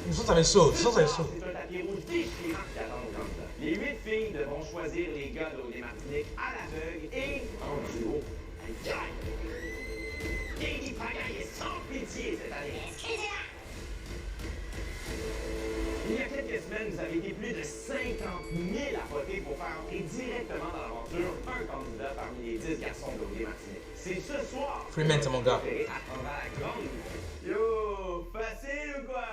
Je sens que ça va être chaud. Je sens que ça va être chaud. C'est un tapis rouge déchirant qui attend nos candidats. Les 8 filles devront choisir les gars de des Martiniques à l'aveugle et en duo. Gagne! Katie Pagaille est sans pitié cette année. Il y a quelques semaines, vous avez été plus de 50 000 à voter pour faire entrer directement dans l'aventure un candidat parmi les 10 garçons de des Martiniques. C'est ce soir. Freeman, c'est mon gars. Apprendra la grande. Yo, facile ou quoi?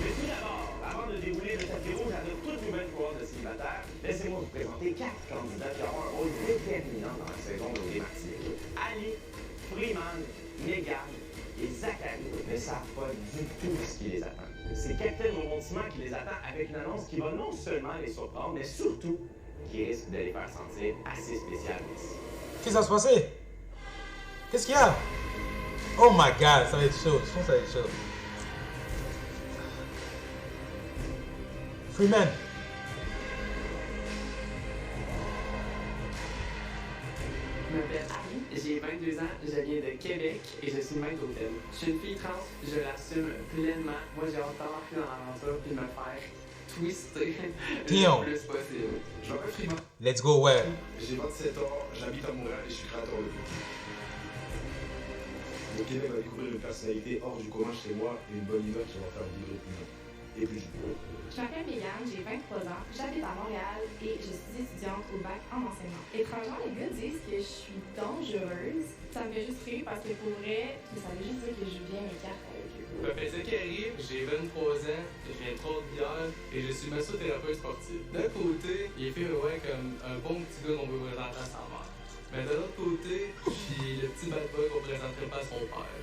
Mais tout d'abord, avant de dérouler le tapis rouge à notre toute nouvelle cohorte de célibataires, laissez-moi vous présenter 4 candidats qui auront un rôle déterminant dans la saison de des Martiniques. Ali, Freeman, Megan et Zachary ne savent pas du tout ce qui les attend. C'est Captain Rebondissement qui les attend avec une annonce qui va non seulement les surprendre, mais surtout qui risque de les faire sentir assez spéciales ici. Qu'est-ce qui va se passer? Qu'est-ce qu'il y a? Oh my god, ça va être chaud. Je pense que ça va être chaud. Freeman. Je m'appelle Ali, j'ai 22 ans, je viens de Québec et je suis maître d'hôtel. Je suis une fille trans, je l'assume pleinement. Moi, j'ai hâte d'embarquer dans l'aventure et de me faire twister Damn. le plus possible. Je m'appelle Freeman, Let's go, ouais. j'ai 27 ans, j'habite à Montréal et je suis créateur de films. Le Québec va découvrir une personnalité hors du commun chez moi et une bonne humeur qui va faire vibrer plus loin et plus vite. Je m'appelle Megan, j'ai 23 ans, j'habite à Montréal et je suis étudiante au bac en enseignement. Étrangement, les gars disent que je suis dangereuse. Ça me fait juste rire parce que pour vrai, ça veut juste dire que je viens mes cartes avec eux. Je m'appelle Zachary, j'ai 23 ans, je viens de Trois-Rivières et je suis massothérapeute sportif. D'un côté, il est fait ouais, comme un bon petit gars qu'on veut présenter à sa mère. Mais de l'autre côté, je suis le petit bad boy qu'on présenterait pas à son père.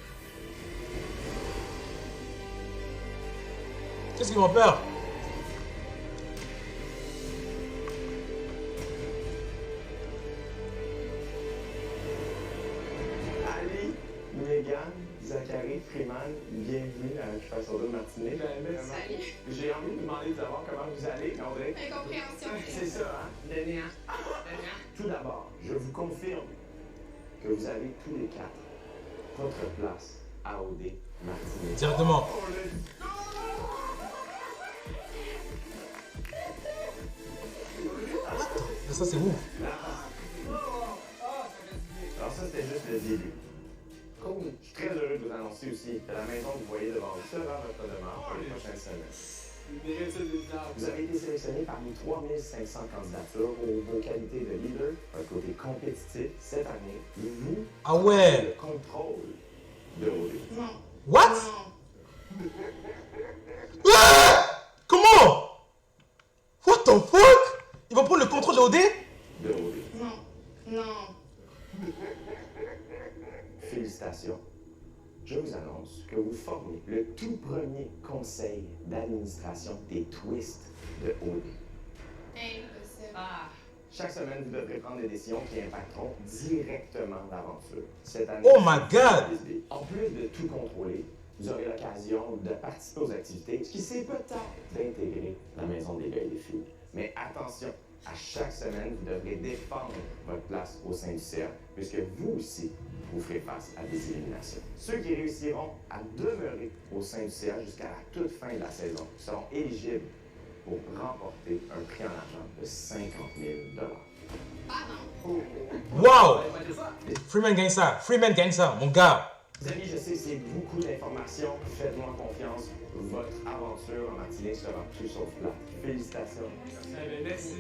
Qu'est-ce qu'ils m'ont peur? Ali, Megan, Zachary, Freeman, bienvenue à Occupation de Martinique. Salut. J'ai envie de vous demander de savoir comment vous allez, mais on dirait que- Incompréhension. C'est ça, hein? Le néant. Tout d'abord, je vous confirme que vous avez tous les 4 votre place à OD Martinique. Directement. Ça, c'est ouf. Alors ça, c'était juste le début. Cool. Je suis très heureux de vous annoncer aussi que la maison que vous voyez devant vous sera votre demeure pour les prochaines semaines. Vous avez été sélectionné parmi 3500 candidatures pour vos qualités de leader, un côté compétitif. Cette année, vous Ah ouais. avez le contrôle de OD. Non. What? Non. Ah! Comment? What the fuck? Ils vont prendre le contrôle de OD? De OD. Non. Non. Félicitations. Je vous annonce que vous formez le tout premier conseil d'administration des twists de OD. Impossible. Ah, Chaque semaine, vous devrez prendre des décisions qui impacteront directement l'aventure. Cette année, Oh my God! en plus de tout contrôler, vous aurez l'occasion de participer aux activités, ce qui c'est peut-être d'intégrer la maison des gars et des filles. Mais attention, à chaque semaine, vous devrez défendre votre place au sein du cercle, puisque vous aussi, vous ferez face à des éliminations. Ceux qui réussiront à demeurer au sein du cercle jusqu'à la toute fin de la saison seront éligibles pour remporter un prix en argent de 50 000 Ah non. Wow! Freeman gagne ça. Freeman gagne ça, mon gars. Les amis, je sais, c'est beaucoup d'informations. Faites-moi confiance. Votre aventure en Martinique sera tout sauf plate. Félicitations. Merci.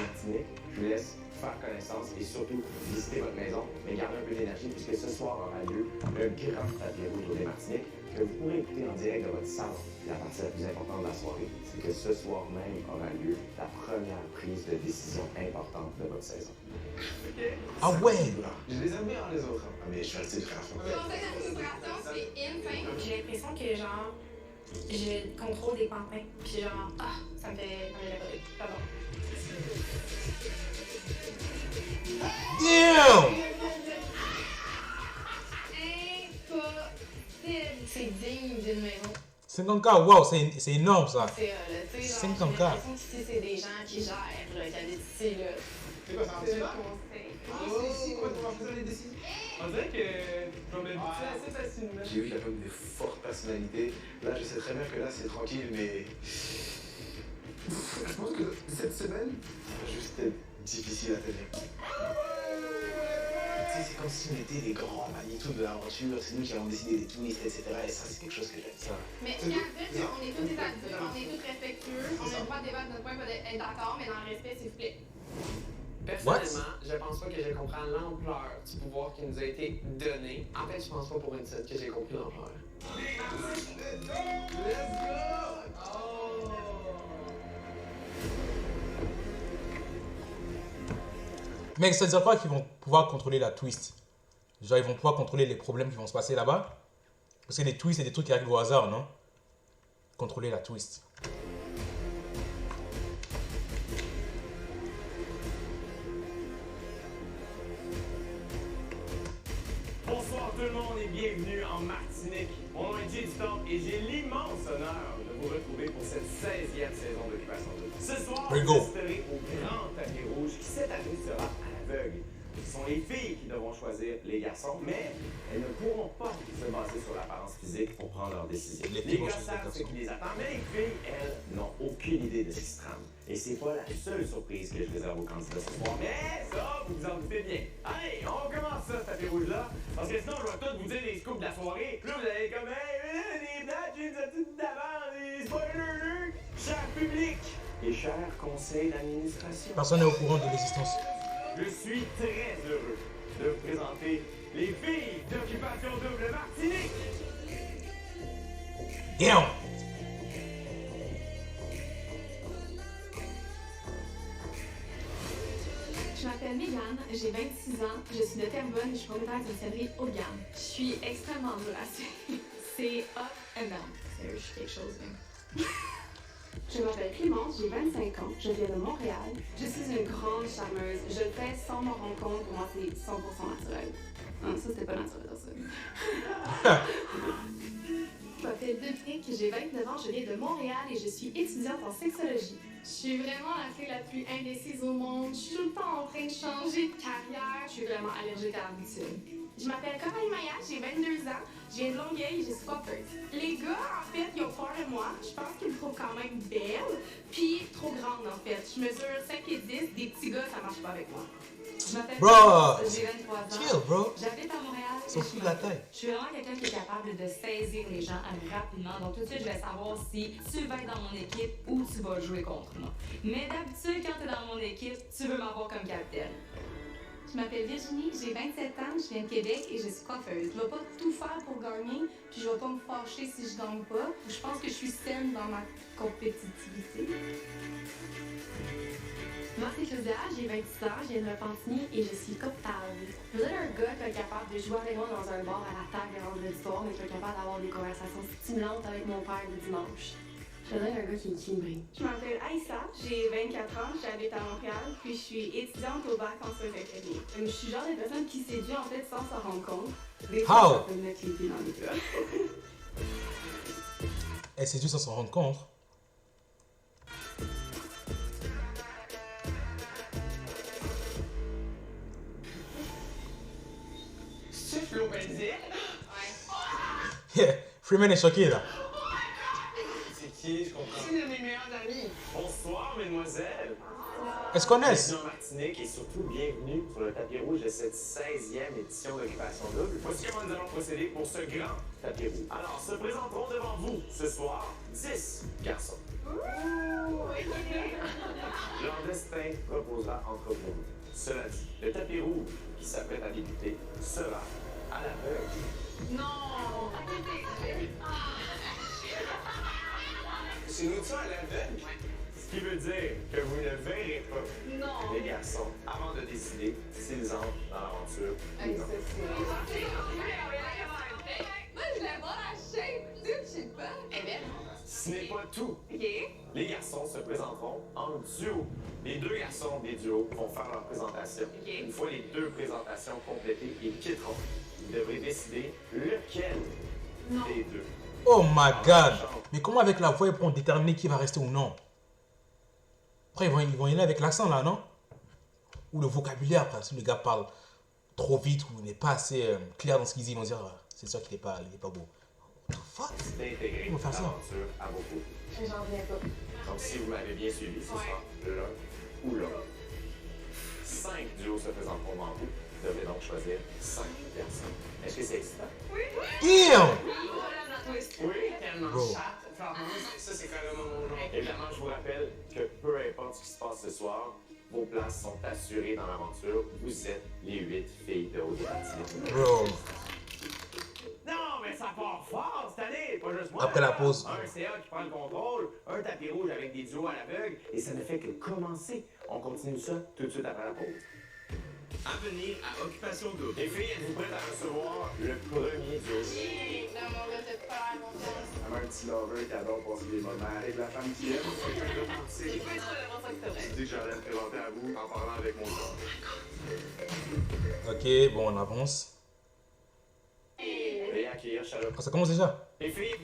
Martinique, je vous laisse faire connaissance et surtout visiter votre maison, mais gardez un peu d'énergie puisque ce soir aura lieu le grand tapis rouge des Martiniques que vous pourrez écouter en direct de votre salon. La partie la plus importante de la soirée, c'est que ce soir même aura lieu la première prise de décision importante de votre saison. Ah ouais! Je les aime bien les autres, hein, mais je suis resté frère. Conseil d'administration, c'est insane. J'ai l'impression que genre, je contrôle des pantins. Puis genre, ça me fait capoter. Pardon. Damn! Impossible. C'est digne d'une maison. 50K, wow, c'est énorme ça. C'est tu sais, 50K. j'ai l'impression qu'ici, c'est des gens qui gèrent, là, qui habitent ici, là. C'est quoi, c'est un C'est petit le là? conseil. Ah, c'est ici, comment tu vas faire les décisions? On dirait que je vais m'habituer assez facilement. J'ai vu qu'il y a comme des fortes personnalités. Là, je sais très bien que là, c'est tranquille, mais. Je pense que cette semaine va juste être difficile à tenir. Tu sais, c'est comme si on était les grands Manitou de l'aventure, c'est nous qui avons décidé des twists, etc. Et ça, c'est quelque chose que j'aime. Ça. Mais je tiens à dire qu'on est tous des adultes, on est tous respectueux, on a le droit de débattre de notre point, pas d'être d'accord, mais dans le respect, s'il vous plaît. Personnellement, je pense pas que je comprends l'ampleur du pouvoir qui nous a été donné. En fait, je pense pas pour une seule que j'ai compris l'ampleur. Let's go! Oh! Mec, ça veut dire quoi qu'ils vont pouvoir contrôler la twist? Genre, ils vont pouvoir contrôler les problèmes qui vont se passer là-bas? Parce que les twists, c'est des trucs qui arrivent au hasard, non? Contrôler la twist. Bonsoir tout le monde et bienvenue en Martinique. Mon nom est Jay Storm et j'ai l'immense honneur de vous retrouver pour cette 16e saison d'Occupation Double. Ce soir, There you vous go. assisterez au grand tapis rouge qui cette année sera à l'aveugle. Ce sont les filles qui devront choisir les garçons, mais elles ne pourront pas se baser sur l'apparence physique pour prendre leurs décisions. Les filles vont gars choisir les savent ce garçons. qui les attend, mais les filles, elles, n'ont aucune idée de ce qui se trame. Et c'est pas la seule surprise que je réserve aux candidats ce soir. Mais ça, vous vous en doutez bien. Allez, on commence ça, ce tapis rouge-là. Parce que sinon, je vais tous vous dire les scoops de la soirée. Puis là, vous allez comme, hey, des blagues, j'ai tout d'avant, des spoilers, cher public et cher conseil d'administration. Personne n'est au courant de l'existence. Je suis très heureux de vous présenter les filles d'Occupation Double Martinique. Damn! Je m'appelle Mégane, j'ai 26 ans, je suis de Terrebonne et je suis propriétaire d'une sellerie haut de gamme. Je suis extrêmement dure à suivre. C'est up and down. Je suis quelque chose, même. Je m'appelle Clémence, j'ai 25 ans, je viens de Montréal. Je suis une grande charmeuse. Je le fais sans m'en rendre compte. Pour moi, c'est 100% naturel. Ah, ça, c'était pas naturel, ça. Je m'appelle Dominique, j'ai 29 ans, je viens de Montréal et je suis étudiante en sexologie. Je suis vraiment la fille la plus indécise au monde. Je suis tout le temps en train de changer de carrière. Je suis vraiment allergique à l'habitude. Je m'appelle Coralie Maya, j'ai 22 ans, je viens de Longueuil et j'ai squatters. Les gars, en fait, ils ont peur de moi. Je pense qu'ils me trouvent quand même belle, puis trop grande, en fait. Je mesure 5 et 10, des petits gars, ça marche pas avec moi. Je m'appelle Bro, Florence, j'ai 23 ans. chill, bro. J'habite à Montréal. Ils sont fous de la taille. Je suis vraiment quelqu'un qui est capable de saisir les gens rapidement. Donc tout de suite, je vais savoir si tu vas être dans mon équipe ou tu vas jouer contre moi. Mais d'habitude, quand tu es dans mon équipe, tu veux m'avoir comme capitaine. Je m'appelle Virginie, j'ai 27 ans, je viens de Québec et je suis coiffeuse. Je vais pas tout faire pour gagner, puis je vais pas me fâcher si je gagne pas. Je pense que je suis saine dans ma compétitivité. Moi, c'est Claudia, j'ai 26 ans, je viens de Repentigny et je suis coptale. Je veux dire un gars qui est capable de jouer avec moi dans un bar à la table le vendredi soir, mais qui est capable d'avoir des conversations stimulantes avec mon père le dimanche. Je veux dire un gars qui me brille. Je m'appelle Aïssa, j'ai 24 ans, j'habite à Montréal, puis je suis étudiante au bac en sciences académiques. Je suis le genre de personne qui séduit en fait sans s'en rendre compte. Des fois, How? ça peut mettre les pieds dans les plats. Elle séduit sans s'en rendre compte. C'est Flo Benzel? Yeah, Freeman est choqué là. C'est qui? Je comprends. C'est une de mes meilleures amies. Bonsoir, mesdemoiselles. Elles se connaissent. Bienvenue en Martinique et surtout bienvenue sur le tapis rouge de cette 16e édition d'Occupation Double. Voici comment nous allons procéder pour ce grand tapis rouge. Alors, se présenteront devant vous ce soir 10 garçons. Leur destin reposera entre vous. Cela dit, le tapis rouge qui s'apprête à débuter sera à l'aveugle. Non! C'est nous ça à l'aveugle? Ce qui veut dire que vous ne verrez pas Non! les garçons avant de décider s'ils entrent dans l'aventure ou non. Moi, je voulais voir la shape, tu sais, je sais pas. Eh bien, Ce n'est pas tout. ok. Les garçons se présenteront en duo. Les deux garçons des duos vont faire leur présentation. Ok. Une fois les deux présentations complétées, ils quitteront. Vous devrez décider lequel des deux. Oh my god. Mais comment avec la voix ils pourront déterminer qui va rester ou non? Après ils vont y aller avec l'accent là, non? Ou le vocabulaire, après, si le gars parle trop vite ou n'est pas assez clair dans ce qu'ils disent, ils vont dire c'est sûr qu'il n'est pas beau. What the fuck? D'intégrer Ils vont faire ça. l'aventure à vos côtés. J'en reviens pas. Donc, si vous m'avez bien suivi, ce sera l'un ou l'autre. 5 duos se faisant en vous. Vous devez donc choisir 5 personnes. Est-ce que c'est excitant? Damn! Oui. Tellement Bro. chatte. Enfin, moi, ça, c'est carrément mon genre. Évidemment, je vous rappelle que peu importe ce qui se passe ce soir, vos places sont assurées dans l'aventure. Vous êtes les 8 filles de haut débit. Bro. Non, mais ça part fort cette année! Pas juste moi! Après la pause. Un CA qui prend le contrôle, un tapis rouge avec des duos à l'aveugle, et ça ne fait que commencer. On continue ça tout de suite après la pause. À venir à Occupation Double. Les filles, êtes-vous prêtes à recevoir le premier duo? Non, mon gars, t'as pas la confiance. I'm un petit lover qui adore passer des moments avec la femme qu'il aime. J'ai pas trop l'impression que c'est Je dis que j'allais me présenter à vous en parlant avec mon corps. Ok, bon, on avance. Veuillez accueillir Charlotte. Ah, ça commence déjà. Les filles!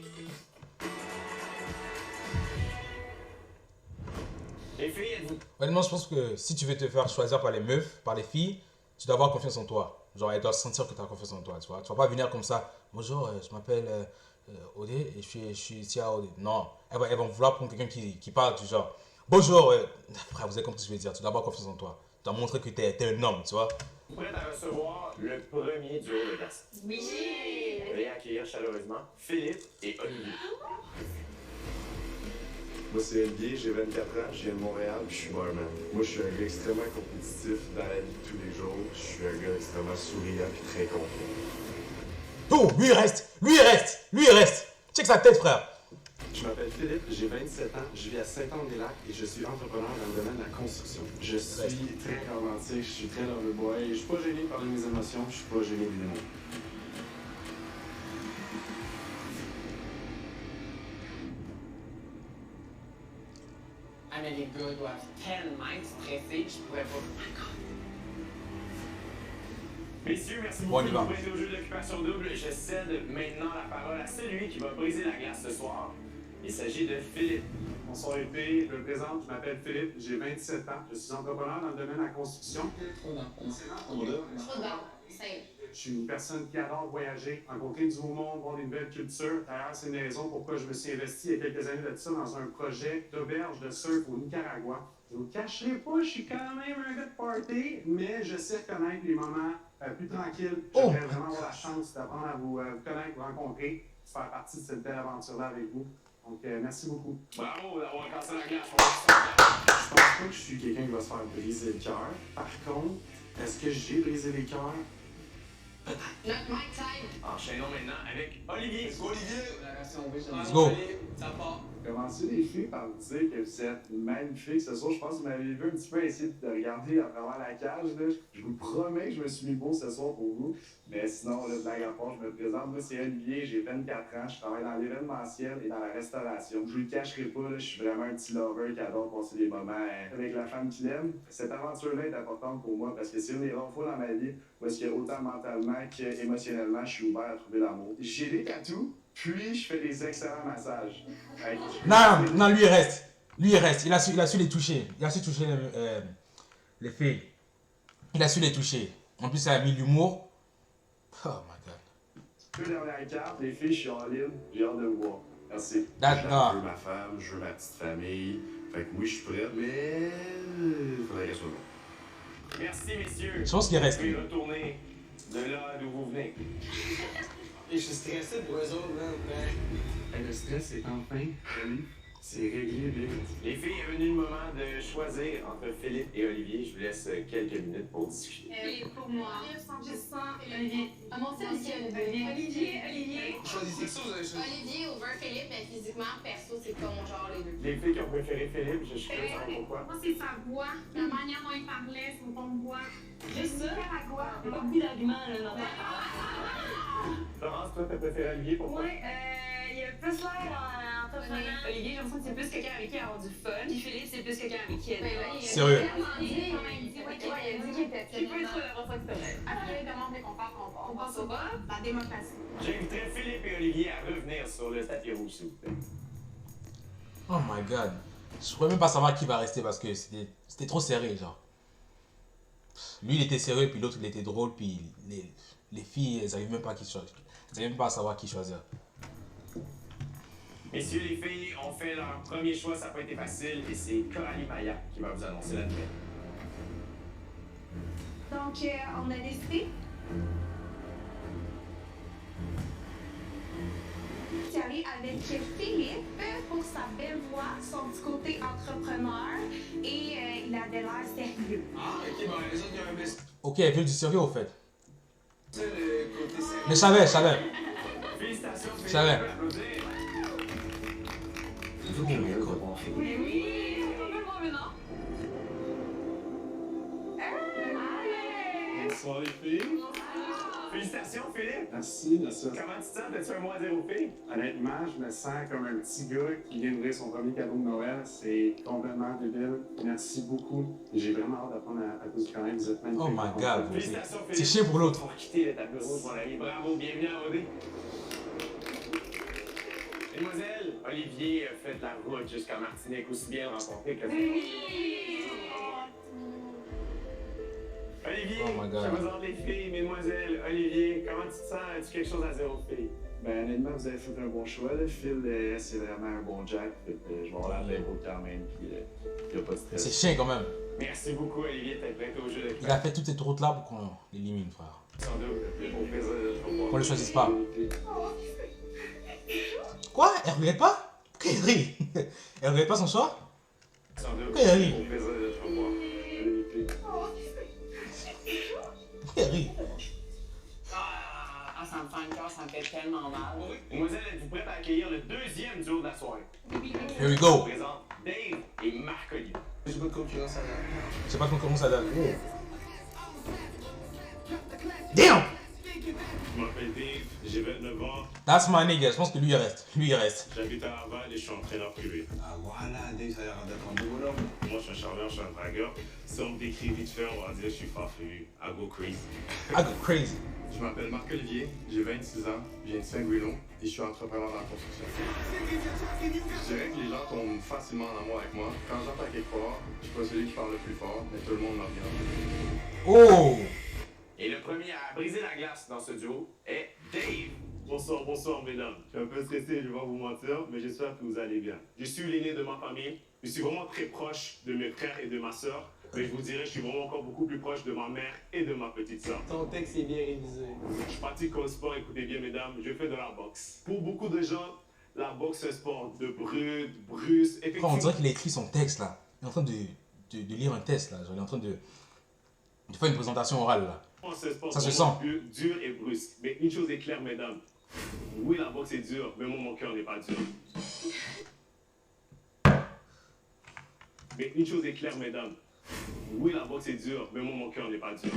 Les filles, êtes-vous... Honnêtement, je pense que si tu veux te faire choisir par les meufs, par les filles, tu dois avoir confiance en toi. Genre, elles doivent sentir que tu as confiance en toi, tu vois. Tu vas pas venir comme ça. Bonjour, je m'appelle Odé et je suis ici à Odé. Non, elles vont vouloir prendre quelqu'un qui parle du genre. Bonjour, frère, vous avez compris ce que je veux dire. Tu dois avoir confiance en toi. Tu dois montrer que tu es un homme, tu vois. prêtes à recevoir le premier duo de personnes? Oui! Veuillez accueillir chaleureusement Philippe et Olivier. Moi, c'est Olivier, j'ai 24 ans, je viens de Montréal, puis je suis barman. Moi, je suis un gars extrêmement compétitif dans la vie de tous les jours. Je suis un gars extrêmement souriant puis très confiant. Oh, lui il reste, lui il reste, lui il reste. Check sa tête, frère. Je m'appelle Philippe, j'ai 27 ans, je vis à Saint-Anne-des-Lacs et je suis entrepreneur dans le domaine de la construction. Je suis très romantique, je suis très loverboy, je suis pas gêné par mes émotions, je suis pas gêné des mots. Ah, mais les gars doivent tellement être stressés que je pourrais pas. Messieurs, merci Bon, on beaucoup y de va. vous prêter au jeu de l'occupation double. Je cède maintenant la parole à celui qui va briser la glace ce soir. Il s'agit de Philippe. Bonsoir EP, je me présente, je m'appelle Philippe, j'ai 27 ans, je suis entrepreneur dans le domaine de la construction. Je suis une personne qui adore voyager, rencontrer du nouveau monde, voir des nouvelles cultures. D'ailleurs, c'est une raison pourquoi je me suis investi il y a quelques années de ça dans un projet d'auberge de surf au Nicaragua. Je ne vous cacherai pas, je suis quand même un gars de party, mais je sais reconnaître les moments plus tranquilles. J'aimerais vraiment avoir la chance d'apprendre à vous connaître, vous rencontrer, faire partie de cette belle aventure-là avec vous. Donc, merci beaucoup. Bravo d'avoir cassé la glace. Je pense pas que je suis quelqu'un qui va se faire briser le cœur. Par contre, est-ce que j'ai brisé les cœurs? Notre mic time! Enchaînons maintenant avec Olivier. La version V, Let's go. Ça part. Commencez les filles par vous dire que vous êtes magnifiques ce soir. Je pense que vous m'avez vu un petit peu essayer de regarder à travers la cage. Là. Je vous promets que je me suis mis beau ce soir pour vous. Mais sinon, là, blague à part, je me présente. Moi, c'est Olivier, j'ai 24 ans. Je travaille dans l'événementiel et dans la restauration. Je vous le cacherai pas, là, je suis vraiment un petit lover qui adore passer des moments avec la femme qu'il aime. Cette aventure-là est importante pour moi parce que c'est une des rares fois dans ma vie où est-ce que autant mentalement qu'émotionnellement, je suis ouvert à trouver l'amour. J'ai des tatous. Puis, je fais des excellents massages. Non, lui il reste. Lui il reste. Il a su les toucher. Il a su toucher les filles. Il a su les toucher. En plus, il a mis l'humour. Oh my god. Deux dernières cartes, les filles, je suis en ligne. J'ai hâte de vous voir. Merci. Je D'accord. veux ma femme, je veux ma petite famille. Fait que oui, je suis prêt, mais il faudrait qu'elle soit là. Merci, messieurs. Je pense qu'il reste. Vous pouvez retourner de là d'où vous venez. Et je suis stressé pour eux autres, là. Le stress est enfin réglé. C'est réglé, vite. Les filles, est venu le moment de choisir entre Philippe et Olivier. Je vous laisse quelques minutes pour discuter. Pour moi, je sens Olivier. Ah, mon aussi, Olivier. Choisissez ça, vous avez choisi. Olivier ou Philippe, mais physiquement, perso, c'est pas mon genre, les deux. Les filles qui ont préféré Philippe, je suis curieux de savoir pourquoi. Moi, c'est sa voix, la manière dont il parlait, son ton de voix. Juste ça, la voix. Pas beaucoup d'arguments, là, non. Florence, toi, t'as préféré Olivier, pourquoi? Ouais, il a plus l'air entrepreneur. Olivier, j'ai l'impression que c'est plus quelqu'un avec qui avoir du fun. Puis Philippe, c'est plus quelqu'un avec qui être. Sérieux. Il a dit qu'il était qui peut être la personne que c'est. Après, demande qu'on parle, on passe au bas, la démocratie. J'inviterai Philippe et Olivier à revenir sur le tapis rouge, s'il vous plaît. Oh my god. Je pourrais même pas savoir qui va rester parce que c'était trop serré, genre. Lui, il était sérieux, puis l'autre, il était drôle, puis les filles, elles n'arrivent même pas à qui choisir. Elles n'arrivent même pas à savoir qui choisir. Messieurs, les filles ont fait leur premier choix, ça n'a pas été facile, et c'est Coralie Maya qui va vous annoncer la nouvelle. Donc, on a décidé. Qui allait avec Philippe pour sa belle voix, son petit côté entrepreneur et il avait l'air sérieux. Ah, ok, bon, les autres, il y a un message. Ok, elle veut du sérieux, au fait. C'est le côté sérieux. Mais je savais. Félicitations, Je savais. Vous qui mieux de bon film. Oui, on veut le voir maintenant. Bonsoir les filles. Félicitations, Philippe. Merci, merci. Comment tu te sens? T'as-tu un mois à zéro fille? Honnêtement, je me sens comme un petit gars qui vient d'ouvrir son premier cadeau de Noël. C'est complètement débile. Merci beaucoup. J'ai vraiment hâte d'apprendre à tous quand même. Vous êtes magnifiques. Oh my god, bro. Félicitations, Philippe. C'est chiant pour l'autre. On va quitter le tableau rouge, mon ami. Bravo, bienvenue à OD. Mesdemoiselles, Olivier a fait la route jusqu'à Martinique, aussi bien rencontré que Olivier, Oh my God. je présente les filles, mesdemoiselles. Olivier, comment tu te sens? As-tu quelque chose à zéro fille? Ben, honnêtement, vous avez fait un bon choix. Là. Phil, c'est vraiment un bon Jack. Fait que, je vais avoir la tête haute quand même. Puis, il n'y a pas de stress. C'est chiant quand même. Merci beaucoup, Olivier, d'être prêt au jeu de Il a fait toutes ces routes là pour qu'on l'élimine, frère. Sans doute, au plaisir de te revoir. Qu'on le choisisse pas. Quoi? Elle regrette pas? Pourquoi elle rit? Elle regrette pas son choix? Sans doute, Pourquoi elle rit? au plaisir de te revoir. Pourquoi elle rit? Ah, ça me fait un cœur, ça me fait tellement mal. Mesdemoiselles, êtes-vous prêtes à accueillir le deuxième duo de la soirée? Here we Je go. présente Dave et Marc-Olivier. J'ai pas de concurrence à la. Je sais pas comment ça donne. Damn! Je m'appelle Dave, j'ai 29 ans, That's my nigga. Je pense que lui il reste. Lui il reste. j'habite à Laval et je suis entraîneur privé. Ah voilà, Dave, ça a l'air d'être un beau bonhomme. Moi, je suis un charmeur, je suis un dragueur. Si on me décrit vite fait, on va dire que je suis farfelu. I go crazy. I go crazy. Je m'appelle Marc-Olivier, j'ai 26 ans, je viens de Saint-Guillaume et je suis entrepreneur dans la construction. Je dirais que les gens tombent facilement en amour avec moi. Quand j'entends quelque part, je suis pas celui qui parle le plus fort, mais tout le monde me regarde. Oh! Et le premier à briser la glace dans ce duo est Dave. Bonsoir, bonsoir mesdames. Je suis un peu stressé, je vais pas vous mentir, mais j'espère que vous allez bien. Je suis l'aîné de ma famille, je suis vraiment très proche de mes frères et de ma sœur, mais je vous dirais, je suis vraiment encore beaucoup plus proche de ma mère et de ma petite sœur. Ton texte est bien révisé. Je pratique un sport, écoutez bien mesdames, je fais de la boxe. Pour beaucoup de gens, la boxe c'est un sport de brut, brusque, Frère, on effectivement. dirait qu'il a écrit son texte là. Il est en train de lire un test là. Genre, il est en train de faire une présentation orale là. C'est un sport Ça se vraiment sent. dur et brusque. Mais une chose est claire mesdames, oui la boxe est dure, mais moi mon cœur n'est pas dur. Mais une chose est claire mesdames, oui la boxe est dure, mais moi mon cœur n'est pas dur.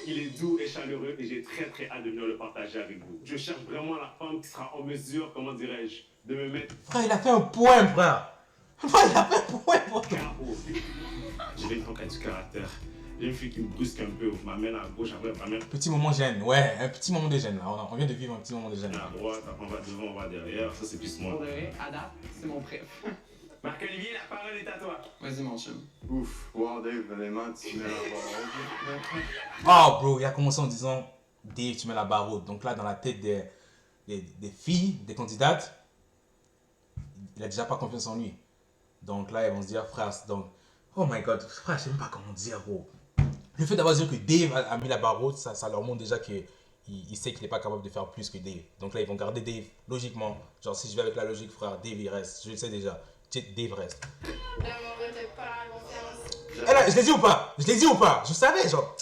Il est doux et chaleureux et j'ai très très hâte de venir le partager avec vous. Je cherche vraiment la femme qui sera en mesure, comment dirais-je, de me mettre Frère, il a fait un poème, frère. Frère, il a fait un poème, frère. KO. J'ai une femme qui a du caractère. J'ai une fille qui me brusque un peu, m'amène à gauche, après m'amène Petit moment gêne, ouais, un petit moment de gêne là. On vient de vivre un petit moment de gêne à là. droite, après on va devant, on va derrière. Ça c'est plus Pour moi. de vrai, à date, c'est mon préf. Marc-Olivier, la parole est à toi. Vas-y, mon chum. Ouf, wow Dave, vraiment tu mets la barre. Oh, bro, il a commencé en disant Dave, tu mets la barre haute. Donc là, dans la tête des filles, des candidates, il a déjà pas confiance en lui. Donc là, ils vont se dire, frère, donc, oh my god, frère, je sais même pas comment dire, bro. Le fait d'avoir dit que Dave a mis la barre haute, ça leur montre déjà qu'il sait qu'il n'est pas capable de faire plus que Dave. Donc là, ils vont garder Dave, logiquement. Genre, si je vais avec la logique, frère, Dave, il reste. Je le sais déjà. Dave reste. D'amour de pas la confiance. Eh là, je l'ai dit ou pas? Je l'ai dit ou pas? Je savais, genre.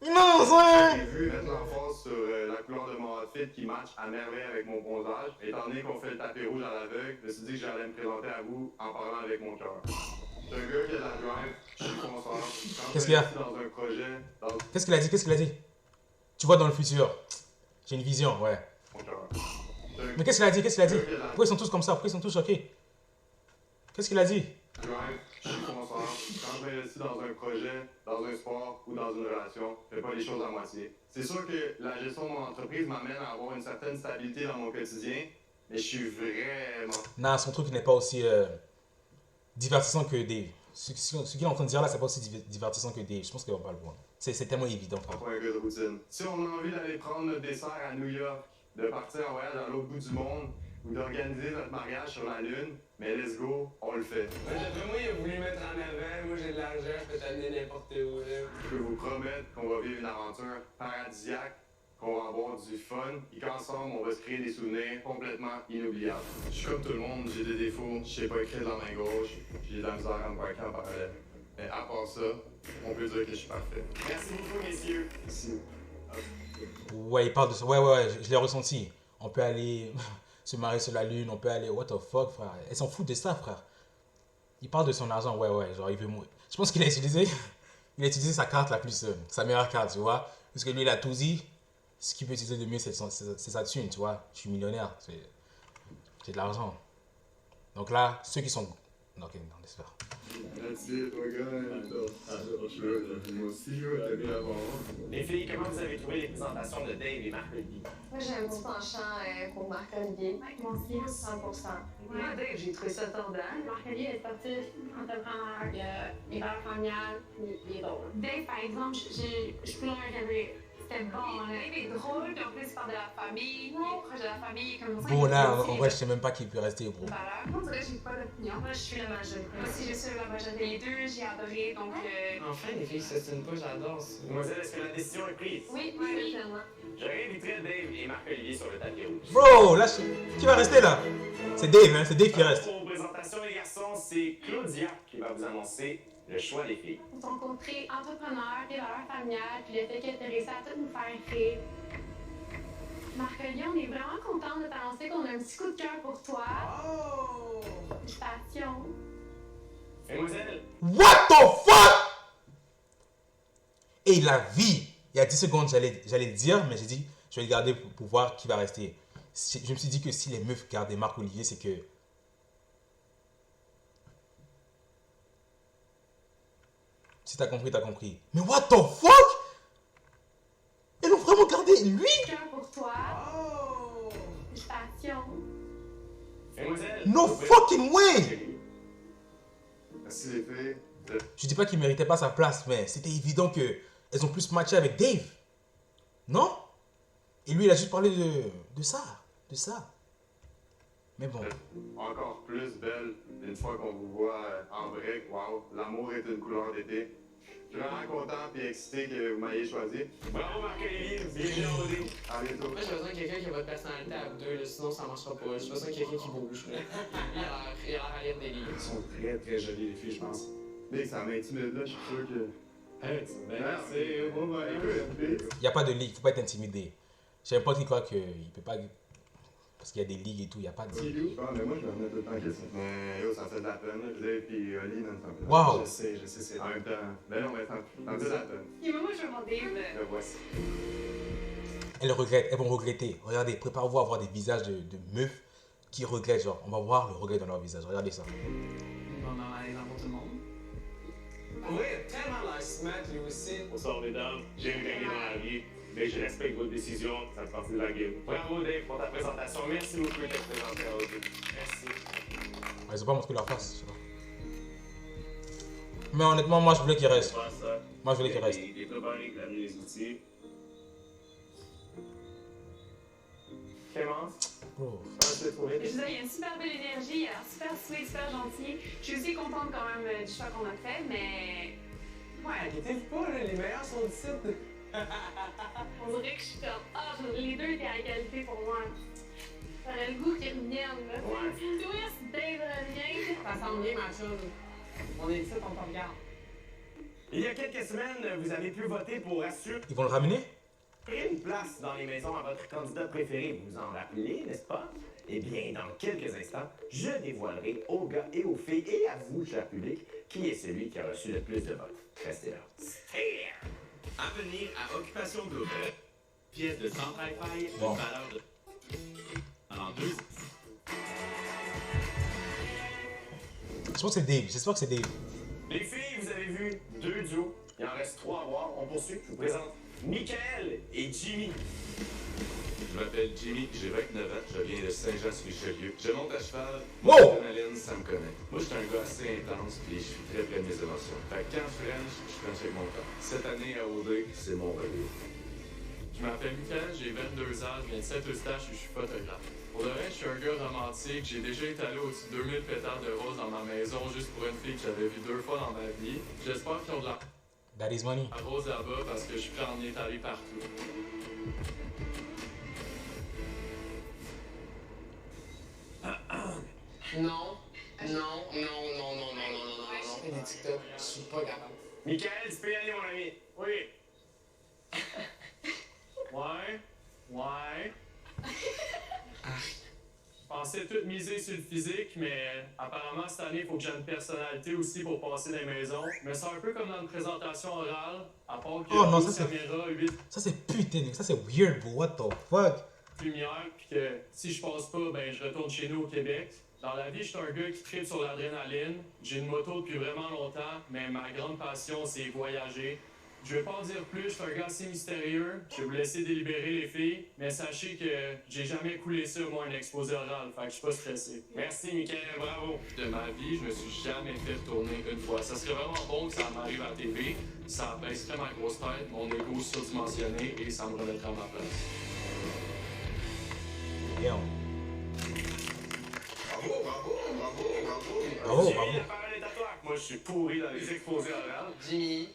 Non, ça. J'ai vu mettre l'emphase sur la couleur de mon outfit qui match à merveille avec mon bronzage. Étant donné qu'on fait le tapis rouge à l'aveugle, je me suis dit que j'allais me présenter à vous en parlant avec mon cœur. C'est un gars qui a de la drive, je suis fonceur. Quand Qu'est-ce qu'il y a? je suis dans un projet, dans Qu'est-ce qu'il a dit? Qu'est-ce qu'il a dit? Tu vois dans le futur. J'ai une vision, ouais. mon cœur. Mais qu'est-ce qu'il a dit? Qu'est-ce qu'il a dit? Pourquoi ils sont tous comme ça? Pourquoi ils sont tous choqués? Qu'est-ce qu'il a dit? Drive, je suis fonceur. Quand je m'investis dans un projet, dans un sport ou dans une relation, je fais pas les choses à moitié. C'est sûr que la gestion de mon entreprise m'amène à avoir une certaine stabilité dans mon quotidien, mais je suis vraiment... Non, son truc n'est pas aussi divertissant que Dave. Ce qu'il est en train de dire là, c'est pas aussi divertissant que Dave. Je pense qu'on va pas le voir. C'est tellement évident. Pas un gars de routine. Si on a envie d'aller prendre notre dessert à New York, de partir en voyage à l'autre bout du monde, ou d'organiser notre mariage sur la Lune, mais let's go, on le fait. D'après moi, il a voulu mettre en avant. Moi, j'ai de l'argent, je peux t'amener n'importe où. Là. Je peux vous promettre qu'on va vivre une aventure paradisiaque, qu'on va avoir du fun, et qu'ensemble, on va se créer des souvenirs complètement inoubliables. Je suis comme tout le monde, j'ai des défauts, je sais pas écrire de la main gauche, j'ai de la misère à me braquer en parallèle. Mais à part ça, on peut dire que je suis parfait. Merci beaucoup, messieurs. Merci. Ouais, il parle de ça. Ouais, je l'ai ressenti. On peut aller se marier sur la Lune, on peut aller. What the fuck, frère. Elle s'en fout de ça, frère. Il parle de son argent, ouais, genre il veut mourir. Je pense qu'il a utilisé sa carte la plus, sa meilleure carte, tu vois. Parce que lui, il a tout dit. Ce qu'il peut utiliser de mieux, c'est sa thune, tu vois. Je suis millionnaire, j'ai de l'argent. Donc là, ceux qui sont. Ok, non, laisse faire. That's it, my guy. Moi aussi, je veux t'aider avant. Les filles, comment vous avez trouvé les présentations de Dave et Marc-Olivier? Moi, j'ai un petit penchant pour Marc-Olivier. Mon style. 100%. Moi, Dave, j'ai trouvé ça tendant. Marc-Olivier est sportif, entrepreneur, il est valeur familiale, puis il est drôle. Dave, par exemple, je peux le regarder. C'était bon. Dave est drôle, puis en plus, il parle de la famille, proche de la famille, comme ça. Bon, là, en vrai, je sais même pas qui peut rester, bro. Moi, on dirait que j'ai pas d'opinion. Moi, je suis la majorité. Moi aussi, je suis la majorité. Les deux, j'ai adoré, donc. Enfin, les filles, c'est une pas, j'adore ça. Mademoiselle, est-ce que la décision est prise? Oui, clairement. Je réinviterai Dave et Marc-Olivier sur le tapis rouge. Bro, là, qui va rester là? C'est Dave, hein, c'est Dave qui reste. Pour présentation, les garçons, c'est Claudia qui va vous annoncer le choix des filles. Ton côté entrepreneur, tes valeurs familiales, puis le fait que tu as réussi à tout nous faire rire. Marc-Olivier, on est vraiment content de t'annoncer qu'on a un petit coup de cœur pour toi. Oh! Félicitations. Mademoiselle, What the fuck? Et la vie. Il y a 10 secondes, j'allais le dire, mais j'ai dit, je vais le garder pour voir qui va rester. Je me suis dit que si les meufs gardaient Marc-Olivier, c'est que... Si t'as compris, t'as compris. Mais what the fuck? Elles ont vraiment gardé lui? Cœur pour toi. Oh! Félicitations. Mademoiselle. No fucking way! Merci les filles. Je dis pas qu'il méritait pas sa place, mais c'était évident que elles ont plus matché avec Dave. Non? Et lui, il a juste parlé de ça. Mais bon. Encore plus belle une fois qu'on vous voit en vrai. Wow, l'amour est une couleur d'été. Je suis vraiment content et excité que vous m'ayez choisi. Bravo Marc-Olivier, bienvenue en OD. À bientôt. Moi, j'ai besoin de quelqu'un qui a votre personnalité à vous deux, là, sinon ça marchera pas. J'ai besoin de quelqu'un qui bouge. Là. Il a l'air à lire des livres. Ils sont très, très jolies, les filles, je pense. Mais ça m'intimide là, je suis sûr que. Hey, C'est bon, bah, écoute. Il n'y a pas de ligue, faut pas être intimidé. J'ai un pote qui croit qu'il peut pas... Parce qu'il y a des ligues et tout, il n'y a pas de ligue. Mais moi, je me remets tout le temps en question. Mais yo, ça fait de la peine, là. Je l'ai, puis Oli, non, ça me fait. Wow! Je sais, c'est En même temps, ben non, mais ça me fait de la peine. Et moi, je veux mon Dave. Le voici. Elles vont regretter. Regardez, préparez-vous à voir des visages de meufs qui regrettent. Genre, on va voir le regret dans leur visage. Regardez ça. On va aller dans pour tout le monde. Oui, tellement l'air smart, lui aussi. Bonsoir mesdames, j'ai une gagné dans la vie, mais je respecte votre décision, ça fait partie de la game. Bravo Dave pour ta présentation, merci beaucoup d'être présenté à OD. Merci. Ils ont pas montré leur face, je sais pas. Mais honnêtement, moi je voulais qu'il reste. Moi je voulais qu'il reste. Il est préparé, il a mis les outils. Clémence, Oh. comment tu l'as trouvé? Je veux dire, il y a une super belle énergie, il a l'air super sweet, super gentil. Je suis aussi contente quand même du choix qu'on a fait, mais. Ouais, inquiétez-vous pas, là, les meilleurs sont ici. On dirait que je suis comme. Ah, les deux étaient à égalité pour moi. J'aurais le goût qu'ils reviennent, là. Ouais. Twist, Dave revient. Ça semble bien, ma chum. On est ici, on te regarde. Il y a quelques semaines, vous avez pu voter pour assurer Ils vont le ramener? une place dans les maisons à votre candidat préféré. Vous en rappelez, n'est-ce pas? Eh bien, dans quelques instants, je dévoilerai aux gars et aux filles et à vous, cher public, qui est celui qui a reçu le plus de votes. Restez là. Stay there! À venir à Occupation Double. Pièce de Central Fire, une Bon. valeur de... En 2. Je pense que c'est Dave. J'espère que c'est Dave. Les filles, vous avez vu 2 duos. Il en reste 3 à voir. On poursuit. Je vous présente Michael et Jimmy. Je m'appelle Jimmy, j'ai 29 ans, je viens de Saint-Jean-sur-Richelieu. Je monte à cheval, Wow! l'adrénaline, ça me connaît. Moi, je suis un gars assez intense, puis je suis très près de mes émotions. Fait que quand je French avec mon temps. Cette année à OD, c'est mon rêve. Je m'appelle Michael, j'ai 22 ans, je viens de Saint-Eustache et je suis photographe. Pour le reste, je suis un gars romantique. J'ai déjà étalé au-dessus de 2000 pétards de rose dans ma maison juste pour une fille que j'avais vue 2 fois dans ma vie. J'espère qu'ils ont de la That is money. rose là-bas parce que je suis prêt à en étaler partout. Non, non, non, non, non, non, non, non, non, non. Des TikTok, je suis pas capable. Michael, tu peux y aller, mon ami. Oui. Ouais. Je pensais tout miser sur le physique, mais apparemment cette année, il faut que j'ai une personnalité aussi pour passer dans les maisons. Mais c'est un peu comme dans une présentation orale, à part qu'il y a Oh non, 12 ça, c'est- caméras, 8 Ça c'est putain, ça c'est weird, bro. What the fuck? lumières, puis que si je passe pas, ben je retourne chez nous au Québec. Dans la vie, je suis un gars qui tripe sur l'adrénaline. J'ai une moto depuis vraiment longtemps, mais ma grande passion, c'est voyager. Je vais pas en dire plus, je suis un gars assez mystérieux. Je vais vous laisser délibérer les filles, mais sachez que j'ai jamais coulé ça, moi, un exposé oral, fait que je suis pas stressé. Merci, Michael, bravo! De ma vie, je me suis jamais fait tourner une fois. Ça serait vraiment bon que ça m'arrive à la TV. Ça baisserait ma grosse tête, mon ego surdimensionné, et ça me remettrait à ma place. Damn. Bravo, Jimmy, bravo. la parole est à toi. Moi, je suis pourri dans les exposés orales. Jimmy,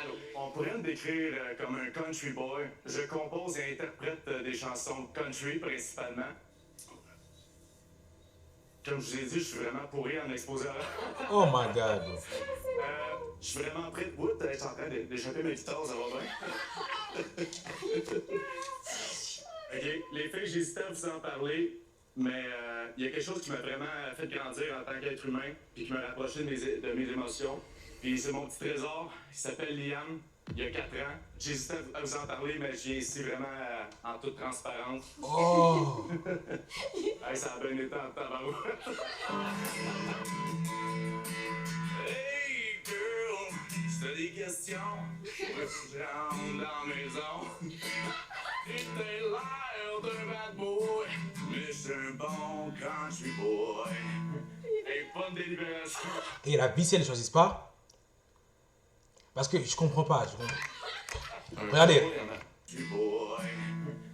allô. On pourrait me décrire comme un country boy. Je compose et interprète des chansons country principalement. Comme je vous ai dit, je suis vraiment pourri en exposé oral. Oh my god, bro. Je suis vraiment prêt. Oups, je suis en train d'échapper mes guitares, ça va bien. OK, les filles, j'hésitais à vous en parler, mais il y a quelque chose qui m'a vraiment fait grandir en tant qu'être humain, puis qui m'a rapproché de mes émotions. Puis c'est mon petit trésor, il s'appelle Liam, il y a 4 ans. J'hésitais à vous en parler, mais je viens ici vraiment en toute transparence. Oh! Hey, ça a bien été en tabarouette. Hey girl, si t'as des questions, je rentre dans la maison. Et t'es l'air d'un bad boy, mais je suis un bon country boy. Et bonne délibération. Et la vie, si elles ne choisissent pas. Parce que je comprends pas. Je comprends. Regardez. Country boy.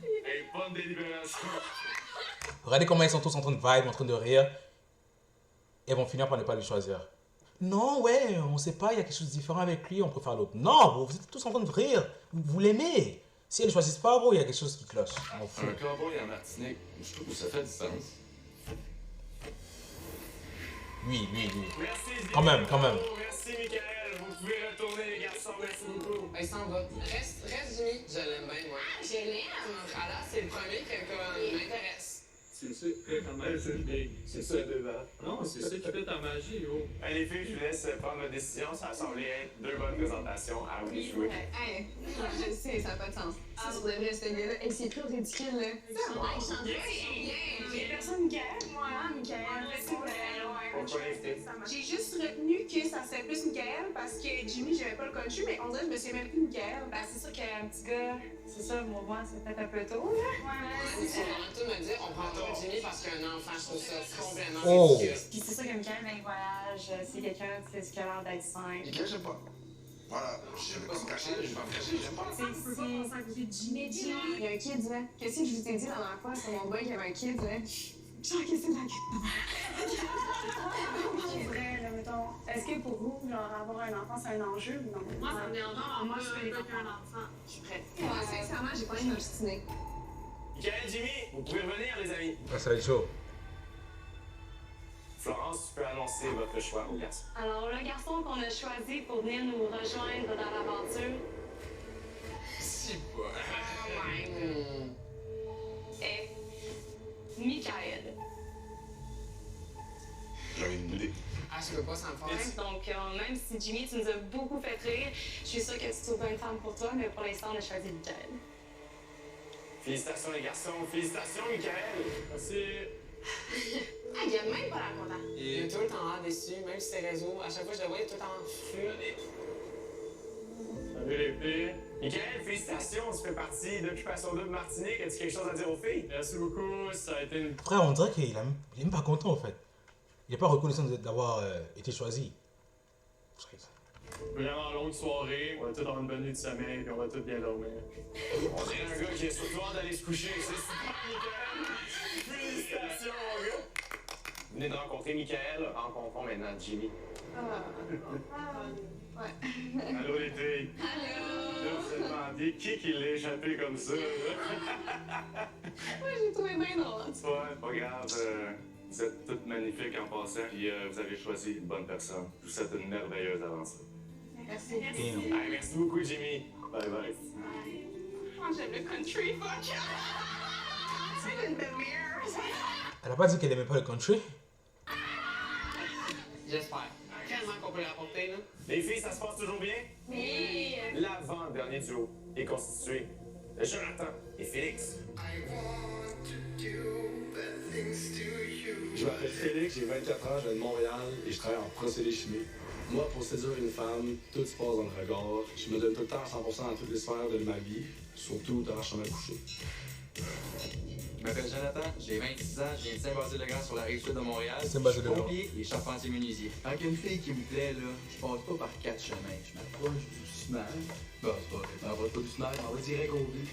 Et bonne délibération. Regardez comment ils sont tous en train de vibe, en train de rire. Et vont finir par ne pas le choisir. Non, ouais, on sait pas, il y a quelque chose de différent avec lui, on préfère l'autre. Non, bro, vous êtes tous en train de rire. Vous l'aimez. Si elles ne choisissent pas, bro, il y a quelque chose qui cloche. On m'en fout. Un cowboy en Martinique, je trouve que ça fait du sens. Oui. Merci, Quand même. Merci, Michael. Vous pouvez retourner, les garçons. Merci beaucoup. Elle s'en va. Reste, Jimmy. Je l'aime bien, moi. Je l'aime. Alors, c'est le premier qui m'intéresse. C'est ça qui fait ta magie. C'est ça, non, c'est ça qui fait ta magie, gros. Hey, les filles, je vous laisse prendre ma décision. Ça a semblé être 2 bonnes présentations. À vous de jouer. Hey, je sais, ça n'a pas de sens. Ça, sur le vrai, ce gars-là, hey, c'est plus ridicule, là. Ça va, il chante bien. J'ai personne Michael, moi, hein, Michael. Pourquoi l'inviter? J'ai juste retenu que ça serait plus Michael parce que Jimmy, j'avais pas le country, mais on dirait que je me souviens même plus de Michael. Ben, c'est sûr qu'un petit gars, c'est ça, mon voix, c'est peut-être un peu tôt, là. Ouais, c'est tout me dire, on prend pas Jimmy parce qu'il y a un enfant, je trouve ça complètement Oh. ridicule. Puis c'est sûr que Michael, ben, il voyage, c'est quelqu'un qui a l'air d'être simple. Michael, j'aime pas. Voilà, j'aime pas me cacher, je vais me cacher, j'aime pas. C'est Jimmy. Il y a un kid, là. Qu'est-ce que je vous ai dit la dernière fois sur mon boy qu'il y avait un kid, là? Genre, qu'est-ce que c'est de la C'est vrai, là, mettons, est-ce que pour vous, genre, avoir un enfant, c'est un enjeu ou non? Moi, ça me dérange. Moi, je fais un enfant. Je suis prête. Ouais, sincèrement, j'ai pas envie de m'obstiner. Michael, Jimmy, vous pouvez revenir, les amis. Ah, ça va être chaud. Florence, tu peux annoncer votre choix au garçon. Alors, le garçon qu'on a choisi pour venir nous rejoindre dans l'aventure Si, quoi. est Michael. J'avais une idée. Ah, je peux pas sans faire. Donc, même si Jimmy, tu nous as beaucoup fait rire, je suis sûre que tu trouves une femme pour toi, mais pour l'instant, on a choisi Michael. Félicitations, les garçons. Félicitations, Michael. Merci. Ah, il a même pas l'air content. Il est tout le temps déçu, même si c'est réseau. À chaque fois que je le vois, il est tout le temps furieux. Salut les filles. Michael, félicitations, tu fais partie d'Occupation Double Martinique. As-tu quelque chose à dire aux filles? Merci beaucoup, ça a été une... Frère, on dirait qu'il est même pas content en fait. Il est pas reconnaissant d'avoir été choisi. Vraiment longue soirée, on va tous avoir une bonne nuit de sommeil, puis on va tous bien dormir. On dirait un gars qui est surtout hâte d'aller se coucher. C'est super, Michael! Félicitations, mon gars! Vous venez de rencontrer Michael, rencontrons maintenant Jimmy. Ouais. Allô les filles. Allô! Là, vous êtes demandé qui l'a échappé comme ça. Moi, j'ai trouvé bien drôle. Ouais, pas grave. Vous êtes toutes magnifiques en passant, puis vous avez choisi une bonne personne. Je vous souhaite une merveilleuse aventure. Merci. Hey, merci beaucoup, Jimmy. Bye bye. Moi, j'aime le country, fuck! C'est une demi-heure! Elle a pas dit qu'elle aimait pas le country? J'espère. Quellement qu'on peut l'apporter, là. Les filles, ça se passe toujours bien? Oui! L'avant-dernier duo est constitué de Jonathan et Félix. Je m'appelle Félix, j'ai 24 ans, je viens de Montréal et je travaille en procédé chimique. Moi, pour séduire une femme, tout se passe dans le regard. Je me donne tout le temps à 100% dans toutes les sphères de ma vie, surtout dans la chambre à coucher. Je m'appelle Jonathan, j'ai 26 ans, je viens de Saint-Basile-le-Grand sur la rive sud de Montréal. Saint-Basile-le-Grand. Je suis pompier et charpentier menuisier. Avec une fille qui me plaît, là, je passe pas par 4 chemins. Je m'approche doucement. Bah, c'est pas vrai, je m'approche pas doucement, je m'en vais direct au but.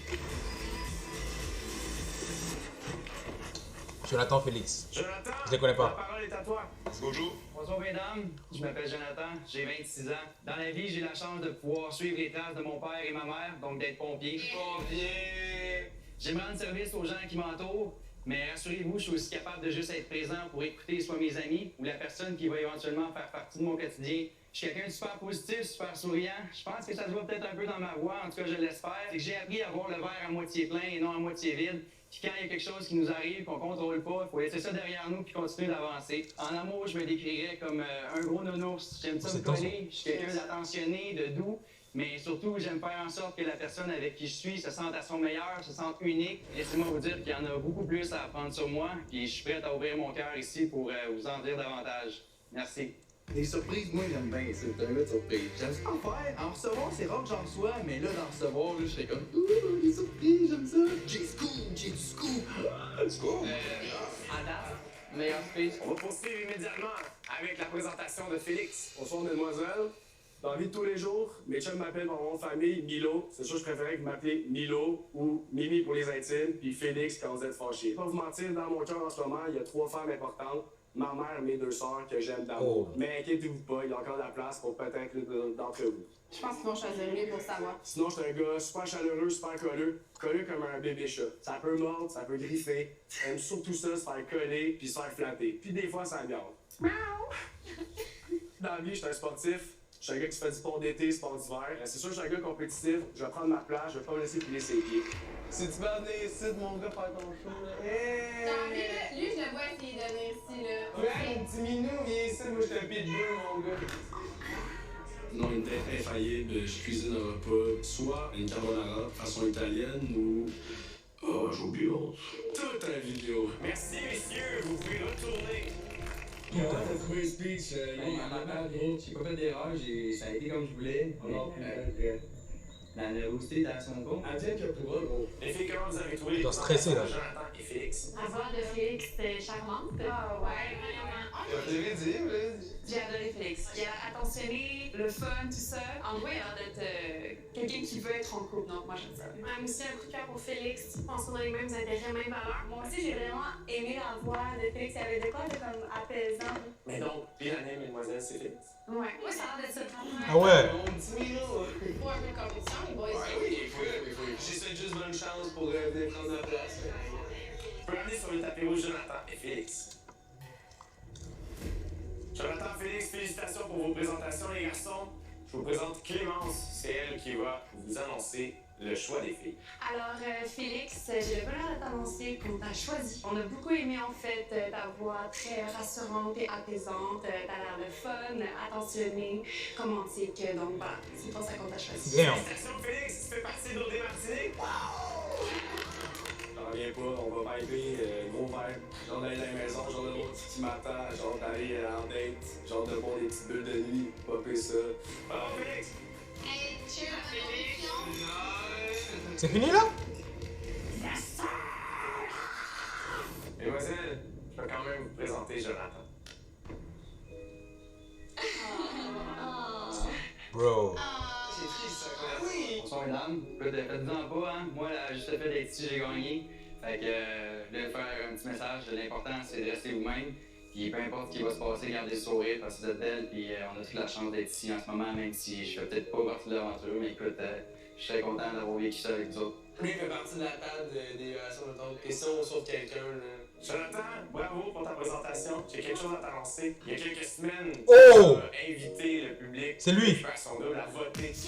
Jonathan Félix. Jonathan, Je les connais la pas. parole est à toi. Bonjour. Bonjour mesdames, je m'appelle Jonathan, j'ai 26 ans. Dans la vie, j'ai la chance de pouvoir suivre les traces de mon père et ma mère, donc d'être pompier. Pompier! J'aime rendre service aux gens qui m'entourent, mais rassurez-vous, je suis aussi capable de juste être présent pour écouter soit mes amis ou la personne qui va éventuellement faire partie de mon quotidien. Je suis quelqu'un de super positif, super souriant. Je pense que ça se voit peut-être un peu dans ma voix, en tout cas je l'espère. C'est que j'ai appris à voir le verre à moitié plein et non à moitié vide. Puis quand il y a quelque chose qui nous arrive, qu'on contrôle pas, il faut laisser ça derrière nous puis continuer d'avancer. En amour, je me décrirais comme un gros nounours. J'aime ça me coller, je suis quelqu'un d'attentionné, de doux, mais surtout, j'aime faire en sorte que la personne avec qui je suis se sente à son meilleur, se sente unique. Laissez-moi vous dire qu'il y en a beaucoup plus à apprendre sur moi, puis je suis prêt à ouvrir mon cœur ici pour vous en dire davantage. Merci. Des surprises, moi j'aime bien ça, c'est un gars de surprise. J'aime ça en faire. En recevoir, c'est rare que j'en reçois, mais là, d'en recevoir, là, je serais comme ouh, des surprises, j'aime ça. J'ai du scoop. Scoop. À date, meilleur speech. On va poursuivre immédiatement avec la présentation de Félix. Bonsoir, mesdemoiselles. Dans la vie de tous les jours, mes chums m'appellent dans mon nom de famille Milo. C'est sûr, je préférais que vous m'appeliez Milo ou Mimi pour les intimes, puis Félix quand vous êtes fâchés. Pas vous mentir, dans mon cœur en ce moment, il y a 3 femmes importantes. Ma mère, mes 2 sœurs que j'aime d'amour. Mais inquiétez-vous pas, il y a encore de la place pour peut-être l'une d'entre vous. Je pense qu'ils vont choisir lui pour savoir. Sinon, je suis un gars super chaleureux, super colleux comme un bébé chat. Ça peut mordre, ça peut griffer. J'aime surtout ça, se faire coller puis se faire flatter. Puis des fois, ça miaule. Dans la vie, je suis un sportif. Je suis un gars qui fait du sport d'été, sport d'hiver. C'est sûr que je suis un gars compétitif. Je vais prendre ma place, je vais pas me laisser piler ses pieds. Si tu vas venir ici, mon gars, faire ton show, là. Hey! Non, mais là, lui, je le vois essayer de venir ici, là. Ouais, mon petit minou, viens ici, moi, je suis un pitbull, mon gars. Non, une tête infaillible, je cuisine un repas, soit une carbonara façon italienne ou... Oh, j'ai oublié l'autre. Toute la vidéo. Merci, messieurs. Vous pouvez retourner. T'as trouvé le speech, il m'a mal, j'ai pas fait d'erreur, ça a été comme je voulais. La nervosité est à son compte. Adieu que pourra, gros. Les filles, comment vous avez trouvé les Ils sont stressés, là. Jonathan et Félix? La voix de Félix était charmante. Ah ouais, vraiment. Je l'avais dit, vous l'avez dit. J'ai adoré Félix. Il a attentionné, le fun, tout ça. En gros, il a l'air d'être quelqu'un qui veut être en couple, donc moi j'aime ça. Moi aussi, un coup de cœur pour Félix. Je pense qu'on a les mêmes intérêts, mêmes valeurs. Moi aussi, j'ai vraiment aimé la voix de Félix. Il y avait de quoi de comme apaisant. Mais donc, bien année, mesdemoiselles, c'est Félix. Ouais. Moi, ça a l'air de ça. Ah ouais? Mon petit minou. Pour un peu de compétition, les boys. Ouais, oui, il faut. J'essaie juste bonne chance pour venir prendre ma place. Je peux amener sur le tapis rouge Jonathan et Félix. Jonathan, Félix, félicitations pour vos présentations, les garçons. Je vous présente Clémence. C'est elle qui va vous annoncer le choix des filles. Alors, Félix, j'ai le bonheur de t'annoncer qu'on t'a choisi. On a beaucoup aimé, en fait, ta voix très rassurante et apaisante. T'as l'air de fun, attentionné, romantique. Donc, voilà, c'est pour ça qu'on t'a choisi. Damn. Félicitations, Félix. Tu fais partie de l'OD Martinique. J'en reviens pas, on va viber, gros verre. Genre d'aller dans la maison, genre de voir Titi Matin, genre d'aller en date, genre de boire des petites bulles de nuit, popper ça. Alors, Félix! Hey, cheer à la production. C'est fini là? Mesdemoiselles, je peux quand même vous présenter Jonathan. Bro. C'est triste, ça, quoi. Oui! Bonsoir, mesdames. Faites-en pas, hein. Moi, là, juste le fait d'être ici, j'ai gagné. Fait que, je voulais faire un petit message. L'important, c'est de rester vous-même. Puis peu importe ce qui va se passer, gardez le sourire parce que vous êtes belle. Puis on a toute la chance d'être ici en ce moment, même si je fais peut-être pas partie de l'aventure. Mais écoute, je suis très content d'avoir vécu ça avec vous autres. Lui, il fait partie de la table des relations d'autres. Et si on sauve quelqu'un, là. Jonathan, bravo pour ta présentation. J'ai quelque chose à t'annoncer. Il y a quelques semaines, Oh! tu as invité le public C'est lui. de faire son double à voter pour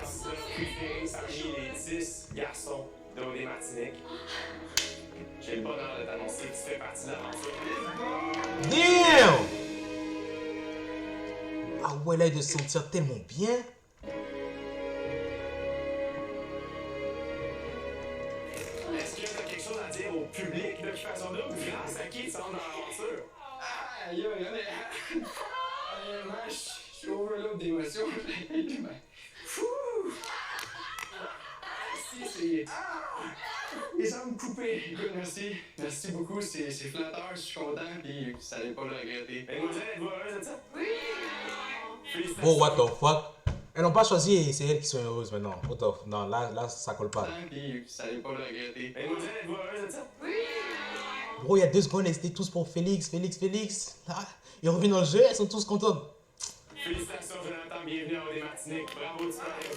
son candidat préféré parmi les 10 garçons de OD Martinique. J'ai le bonheur de t'annoncer que tu fais partie de l'aventure. Damn! Ah ouais, là, il doit se sentir tellement bien. Est-ce que tu as quelque chose à dire au public de qui fait son double? Grâce à qui tu rentres dans l'aventure? Aïe, aïe, aïe. Honnêtement, je suis overload d'émotions. Fouh! Si, c'est. Les jambes coupées. Écoute, merci. Merci beaucoup. C'est flatteur. Je suis content. Puis ça allait pas le regretter. Mademoiselle, êtes-vous heureuse de ça? Oui! Oh, what the fuck? Elles n'ont pas choisi et c'est elles qui sont heureuses maintenant. What the... Non, là, ça colle pas. Puis ça allait pas le regretter. Mademoiselle, êtes-vous heureuse de ça? Oui! Bro, il y a 2 secondes, elles étaient tous pour Félix. Là, ils reviennent dans le jeu, elles sont tous contentes. Félicitations, Jonathan. Bienvenue à OD Martinique. Bravo, tu peux aller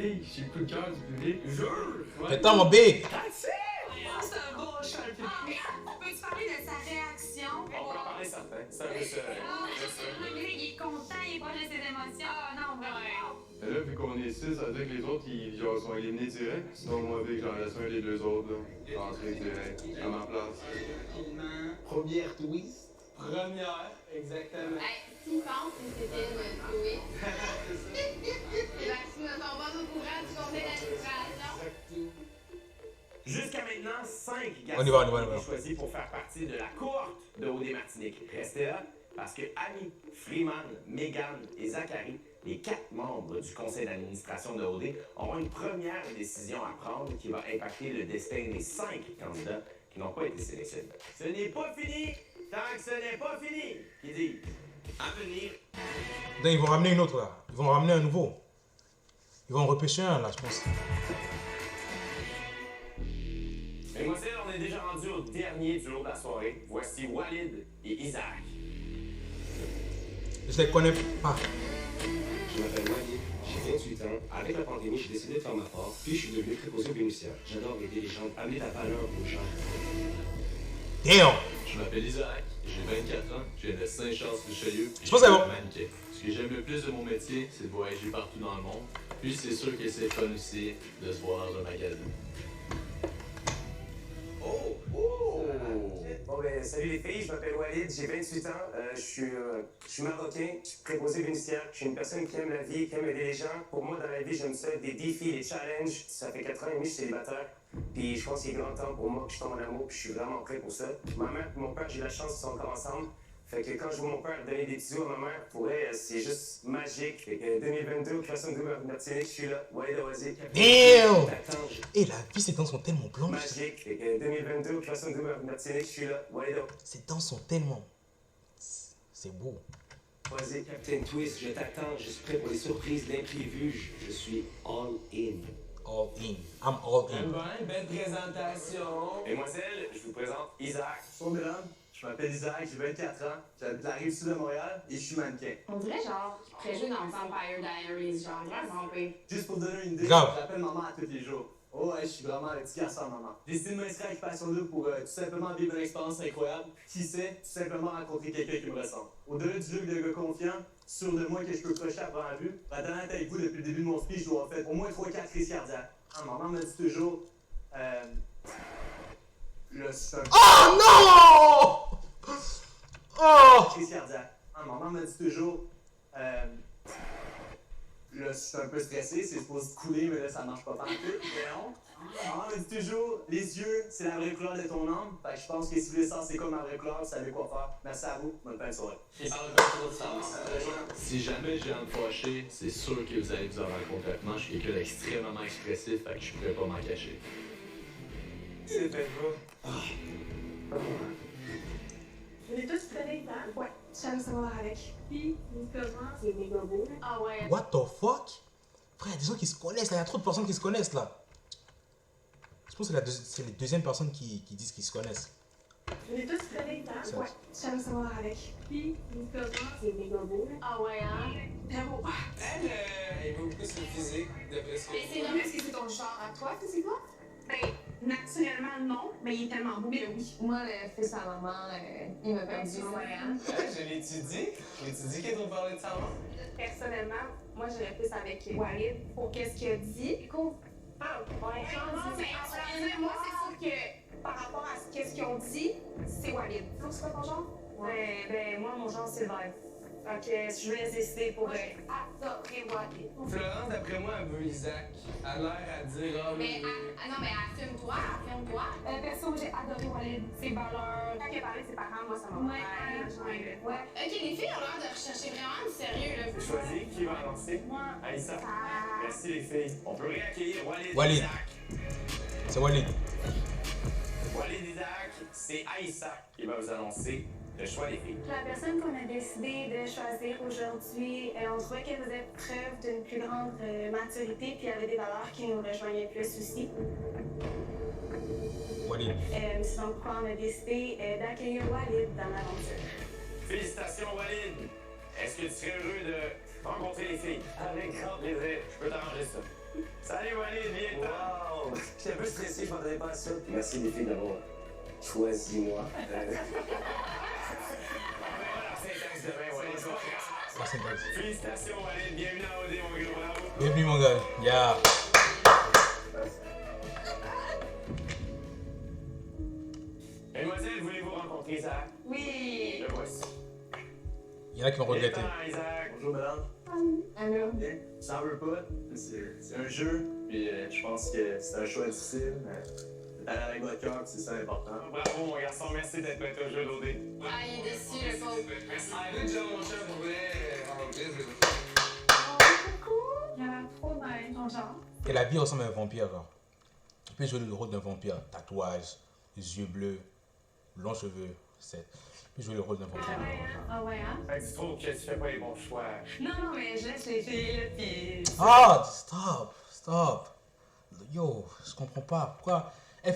Hey, j'ai le coup de cœur du public. Jure! Attends, mon big! C'est un bon chat. Peux-tu parler de sa réaction? On peut en parler certain. C'est un juste. Il est content, il est pas de ses émotions. Ah non, vraiment. Mais là, vu qu'on est 6, ça veut dire que les autres, ils genre, sont éliminés direct. Sinon, moi, vu que j'en laisse un des 2 autres, là, j'entrais direct à ma place. Première twist. Première, exactement. Hey, s'il pense que c'était une twist. Les vaccins ne sont pas au courant du conseil d'administration. Jusqu'à maintenant, 5 On y va, garçons on y va. ont été choisis pour faire partie de la cohorte de OD Martinique. Restez là, parce que Annie, Freeman, Megan et Zachary, les 4 membres du conseil d'administration de OD, auront une première décision à prendre qui va impacter le destin des 5 candidats qui n'ont pas été sélectionnés. Ce n'est pas fini tant que ce n'est pas fini, qui dit à venir. Donc, ils vont ramener une autre là. Ils vont ramener un nouveau. Ils vont en repêcher un là, je pense. Mesdemoiselles, on est déjà rendu au dernier duo de la soirée. Voici Walid et Isaac. Je les connais pas. Je m'appelle Walid, j'ai 28 ans. Avec la pandémie, j'ai décidé de faire ma part, puis je suis devenu préposé aux bénéficiaires. J'adore aider les gens, amener la valeur aux gens. Damn! Je m'appelle Isaac, j'ai 24 ans, je viens de Saint-Charles-Richelieu. Je pense que c'est bon. Mannequin. Ce que j'aime le plus de mon métier, c'est de voyager partout dans le monde. Puis c'est sûr que c'est fun aussi de se voir dans un magasin. Oh! Bon ben, salut les filles, je m'appelle Walid, j'ai 28 ans, je suis marocain, je suis préposé bénéficiaire, je suis une personne qui aime la vie, qui aime aider les gens. Pour moi, dans la vie, j'aime ça, des défis, des challenges. Ça fait 4 ans et demi que je suis célibataire, puis je pense qu'il est grand temps pour moi que je tombe en amour, puis je suis vraiment prêt pour ça. Ma mère et mon père, j'ai la chance qu'ils sont encore ensemble. Fait que quand je vois mon père donner des petits à ma mère, pour elle, c'est juste magique. Fait que 2022, création de Martinique, je suis là. Walid Awazi. Damn! Et la vie, ces dents sont tellement blanches. Magique. Fait que 2022, création de Martinique, je suis là. Walid Ces dents sont tellement... C'est beau. Vas-y, Captain Twist, je t'attends, je suis prêt pour les surprises, l'imprévu, je suis all in. All in. I'm all in. Ben, belle présentation. Mesdemoiselles, je vous présente Isaac. Bonjour, mesdames. Je m'appelle Isaac, j'ai 24 ans. J'habite la rive sud de Montréal et je suis mannequin. On dirait genre, préjoué dans Vampire Diaries, genre, vraiment pire. Juste pour donner une idée, Grave. j'appelle maman à tous les jours. Oh ouais, je suis vraiment un petit garçon, maman. J'ai décidé de m'inscrire à Occupation Double pour tout simplement vivre une expérience incroyable. Qui sait, tout simplement rencontrer quelqu'un qui me ressemble. Au-delà du look de gars confiant, sûr de moi que je peux crocher à première vue, pour être honnête avec vous, depuis le début de mon speech, je dois avoir fait au moins 3-4 crises cardiaques. Maman me dit toujours, le seul. Oh non! Oh! Crise cardiaque. Maman me dit toujours, le là, je suis un peu stressé, c'est supposé couler, mais là, ça marche pas partout. Mais non. On me dit toujours, les yeux, c'est la vraie couleur de ton âme. Fait que je pense que si vous voulez savoir c'est quoi ma vraie couleur, vous savez quoi faire. Merci à vous, bonne fin de soirée. Si jamais j'ai à me fâcher, c'est sûr que vous allez vous en rendre compte rapidement. Je suis quelqu'un d'extrêmement expressif, fait que je pourrais pas m'en cacher. C'est fait pas. Vous êtes tous collés, hein? Ouais, j'aime savoir avec. Puis, comment? C'est méga beau. Ah ouais. What the fuck? Frère, il y a des gens qui se connaissent là, il y a trop de personnes qui se connaissent là. Je pense que c'est les deuxièmes personnes qui disent qu'ils se connaissent. Vous êtes tous collés, hein? Ouais, j'aime savoir avec. Puis, comment? C'est méga beau. Ah ouais, hein? Très beau. Il va beaucoup sur le physique, d'après ce que Mais c'est normal, est-ce que c'est ton genre à toi, c'est quoi? Ben, naturellement, non, mais il est tellement beau, mais oui. Moi, le fils à maman, il m'a perdu. Je l'étudie. Je l'étudie qu'il est parler de sa mort. Personnellement, moi, j'irais plus avec Walid pour qu'est-ce qu'il a dit. Cool. Ah, ouais. Non, mais en vrai, moi, c'est sûr que par rapport à qu'est-ce qu'ils ont dit, c'est Walid. Donc, c'est quoi ton genre? Ben, moi, mon genre, c'est le vert. Ok, je vais décider pour elle. Adoré Walid. Florence, d'après moi, elle veut Isaac. Elle a l'air à dire, ah, Mais, non, mais assume-toi, affirme-toi. Perso, j'ai adoré Walid. Ses valeurs. Quand il a parlé de ses parents, moi, ça m'a fait. Ouais. Ok, les filles ont l'air de rechercher vraiment du sérieux, là. Vous choisissez qui va lancer? Moi. Aïssa. Merci les filles. On peut réaccueillir Walid. Walid. Isaac. C'est Walid. Walid Isaac, c'est Aïssa qui va vous annoncer le choix des filles. La personne qu'on a décidé de choisir aujourd'hui, on trouvait qu'elle faisait preuve d'une plus grande maturité puis avait des valeurs qui nous rejoignaient plus aussi. Walid. C'est donc pourquoi on a décidé d'accueillir Walid dans l'aventure. Félicitations Walid. Est-ce que tu serais heureux de rencontrer les filles? Avec grand plaisir. Je peux t'arranger ça. Salut Walid, viens. Wow! J'étais un peu stressé, je m'attendais pas à ça. Merci les filles d'avoir choisi moi. Félicitations Walid, bienvenue à OD mon gars, bravo. Bienvenue mon gars. Yeah. Mademoiselle, voulez-vous rencontrer Isaac? Oui. Le voici. Il y en a qui vont regretter. Isaac. Bonjour madame. Allô. Bien. Ça veut pas. C'est un jeu. Puis je pense que c'est un choix difficile. D'aller avec votre cœur, c'est ça l'important. Bravo mon garçon, merci d'être prêt au jeu d'OD. Ah, il est déçu, le pauvre. Ah, good job, mon cher, pour vrai. Plaisir. Il a l'air trop nice, ton genre. Et la vie ressemble à un vampire. Genre. Tu peux jouer le rôle d'un vampire. Tatouage, les yeux bleus, longs cheveux. Tu peux jouer le rôle d'un vampire. Ah ouais, hein? Fait que tu trouves que tu fais pas les bons choix. Non, mais je laisse les filles, là, puis... Ah, stop. Yo, je comprends pas. Pourquoi elles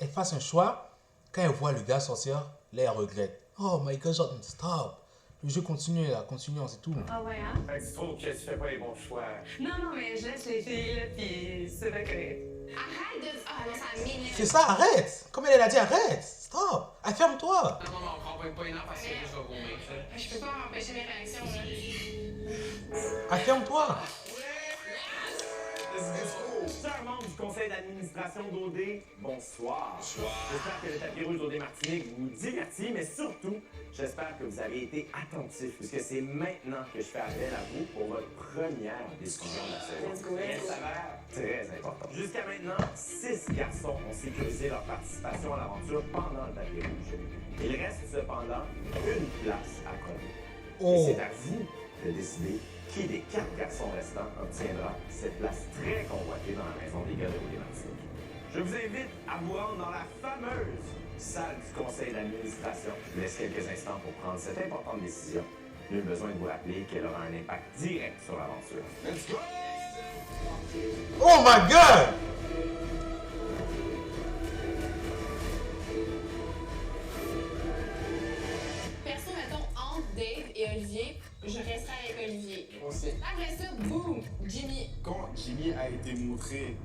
fassent un choix, quand elles voient le gars sortir, là elles regrettent. Oh my god, stop. Le jeu continue là, continuons, c'est tout. Ah ouais, hein? Fait que tu trouves que tu fais pas les bons choix. Non, mais je laisse les filles, là, puis c'est vrai que... Arrête de... Ah non, ça m'énerve. C'est ça, arrête. Comme elle a dit, arrête. Stop. Ferme-toi. Non, on prend pas une heure parce que je vais vomir. Je peux pas empêcher mes réactions, là. Ferme-toi. Chers membres du conseil d'administration d'OD, bonsoir. J'espère que le tapis rouge d'OD Martinique vous divertit, mais surtout, j'espère que vous avez été attentifs, puisque c'est maintenant que je fais appel à vous pour votre première discussion de la saison. Elle s'avère très importante. Jusqu'à maintenant, 6 garçons ont sécurisé leur participation à l'aventure pendant le tapis rouge. Il reste cependant une place à combler. Et c'est à vous de décider qui des 4 garçons restants obtiendra cette place très convoitée dans la maison des gars de OD Martinique. Je vous invite à vous rendre dans la fameuse salle du conseil d'administration. Je vous laisse quelques instants pour prendre cette importante décision. Nul besoin de vous rappeler qu'elle aura un impact direct sur l'aventure. Let's go! Oh my god! Perso, mettons, entre Dave et Olivier, je resterai avec Olivier. Après ça, boum, Jimmy. Quand Jimmy a été montré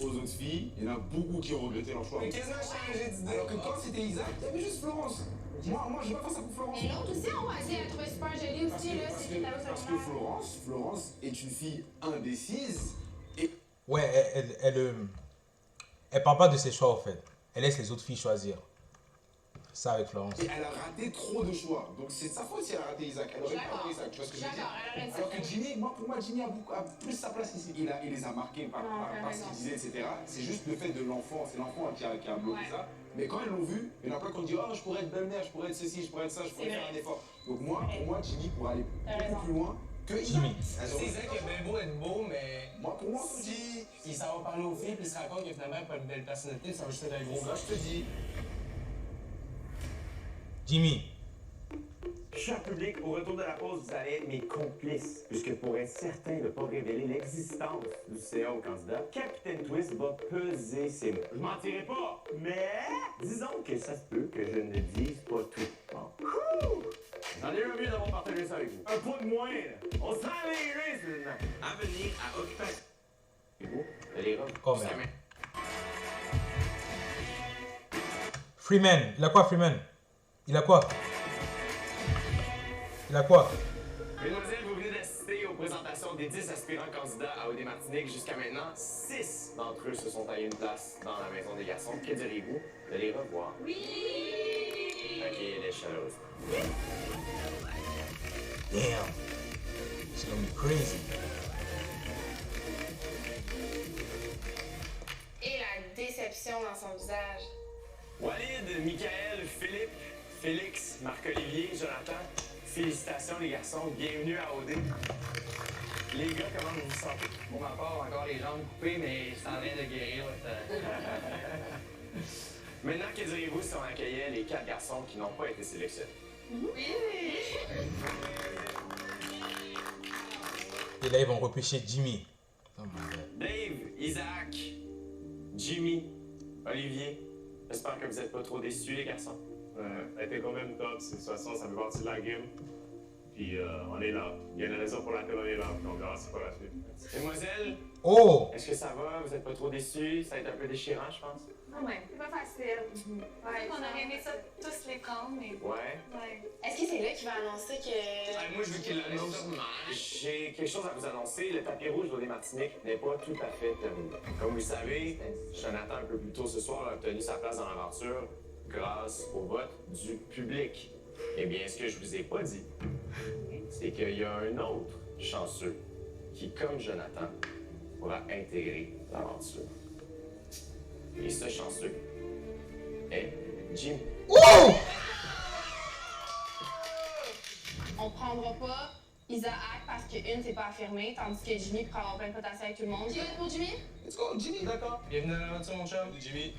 aux autres filles, il y en a beaucoup qui ont regretté leur choix. Mais qu'est-ce que changé d'idée? Alors que quand c'était Isaac, il y avait juste Florence. Moi, je vais pas faire ça pour Florence. Et l'autre aussi, on va essayer de la trouver super jolie aussi, là, c'est qu'il avait Parce que Florence est une fille indécise et... Ouais, elle parle pas de ses choix, en fait. Elle laisse les autres filles choisir. Ça avec Florence. Et elle a raté trop de choix. Donc c'est de sa faute si elle a raté Isaac. Elle aurait pas pris Isaac. Tu vois ce que je veux dire? Alors que Jimmy, pour moi, Jimmy a plus sa place ici. Il les a marqués par ce qu'il disait, etc. C'est juste le fait de l'enfant. C'est l'enfant qui a bloqué ça. Mais quand ils l'ont vu, il y en a plein qui ont dit oh, je pourrais être belle-mère, je pourrais être ceci, je pourrais être ça, je pourrais faire un effort. Donc pour moi, Jimmy pourrait aller beaucoup plus loin que Jimmy. C'est Isaac qui est bien beau être beau, mais moi, pour moi, si il s'en va parler aux filles puis il se rend compte que finalement il n'a pas une belle personnalité, ça va juste être un gros gars, je te dis. Jimmy. Cher public, au retour de la pause, vous allez être mes complices, puisque pour être certain de ne pas révéler l'existence du CA au candidat, Capitaine Twist va peser ses mots. Je mentirai pas, mais disons que ça se peut que je ne dise pas tout. Bon. J'en ai un mieux d'avoir partagé ça avec vous. Un point de moins, là. On s'en les risques, maintenant. À venir à Occupation. Et vous, les robes. Oh merde. Freeman. Il a quoi, Freeman? Il a quoi? Il a quoi? Mesdemoiselles, vous venez d'assister aux présentations des 10 aspirants candidats à OD Martinique. Jusqu'à maintenant, 6 d'entre eux se sont taillés une place dans la maison des garçons. Que direz-vous de les revoir? Oui! Ok, les choses. Damn. It's gonna be crazy. Et la déception dans son visage. Walid, Michael, Philippe, Félix, Marc-Olivier, Jonathan, félicitations les garçons, bienvenue à OD. Les gars, comment vous vous sentez? Pour ma part, encore les jambes coupées, mais c'est en train de guérir. Maintenant, que diriez-vous si on accueillait les 4 garçons qui n'ont pas été sélectionnés? Oui! Et là, ils vont repêcher Jimmy. Oh my God. Dave, Isaac, Jimmy, Olivier, j'espère que vous n'êtes pas trop déçus les garçons. Elle était quand même top. De toute façon, ça fait partie de la game. Puis on est là. Il y a une raison pour laquelle on est là. Puis on verra c'est quoi la suite. Mesdemoiselles, oh! Est-ce que ça va? Vous n'êtes pas trop déçus? Ça va être un peu déchirant, je pense. Non, mais c'est pas facile. Ouais, on aurait aimé ça tous les prendre, mais. Ouais. Ouais. Est-ce que c'est là qu'il va annoncer que. Moi, je veux qu'il l'annonce. J'ai quelque chose à vous annoncer. Le tapis rouge d'OD Martinique n'est pas tout à fait terminé. Comme vous le savez, Jonathan, un peu plus tôt ce soir, a obtenu sa place dans l'aventure grâce au vote du public. Eh bien, ce que je vous ai pas dit, c'est qu'il y a un autre chanceux qui, comme Jonathan, pourra intégrer l'aventure. Et ce chanceux est Jimmy. On prendra pas Isaac parce qu'une c'est pas affirmé, tandis que Jimmy pourra avoir plein de potentiel avec tout le monde. Qui va être pour Jimmy? Let's go, Jimmy, d'accord. Bienvenue dans l'aventure, mon chum. Jimmy.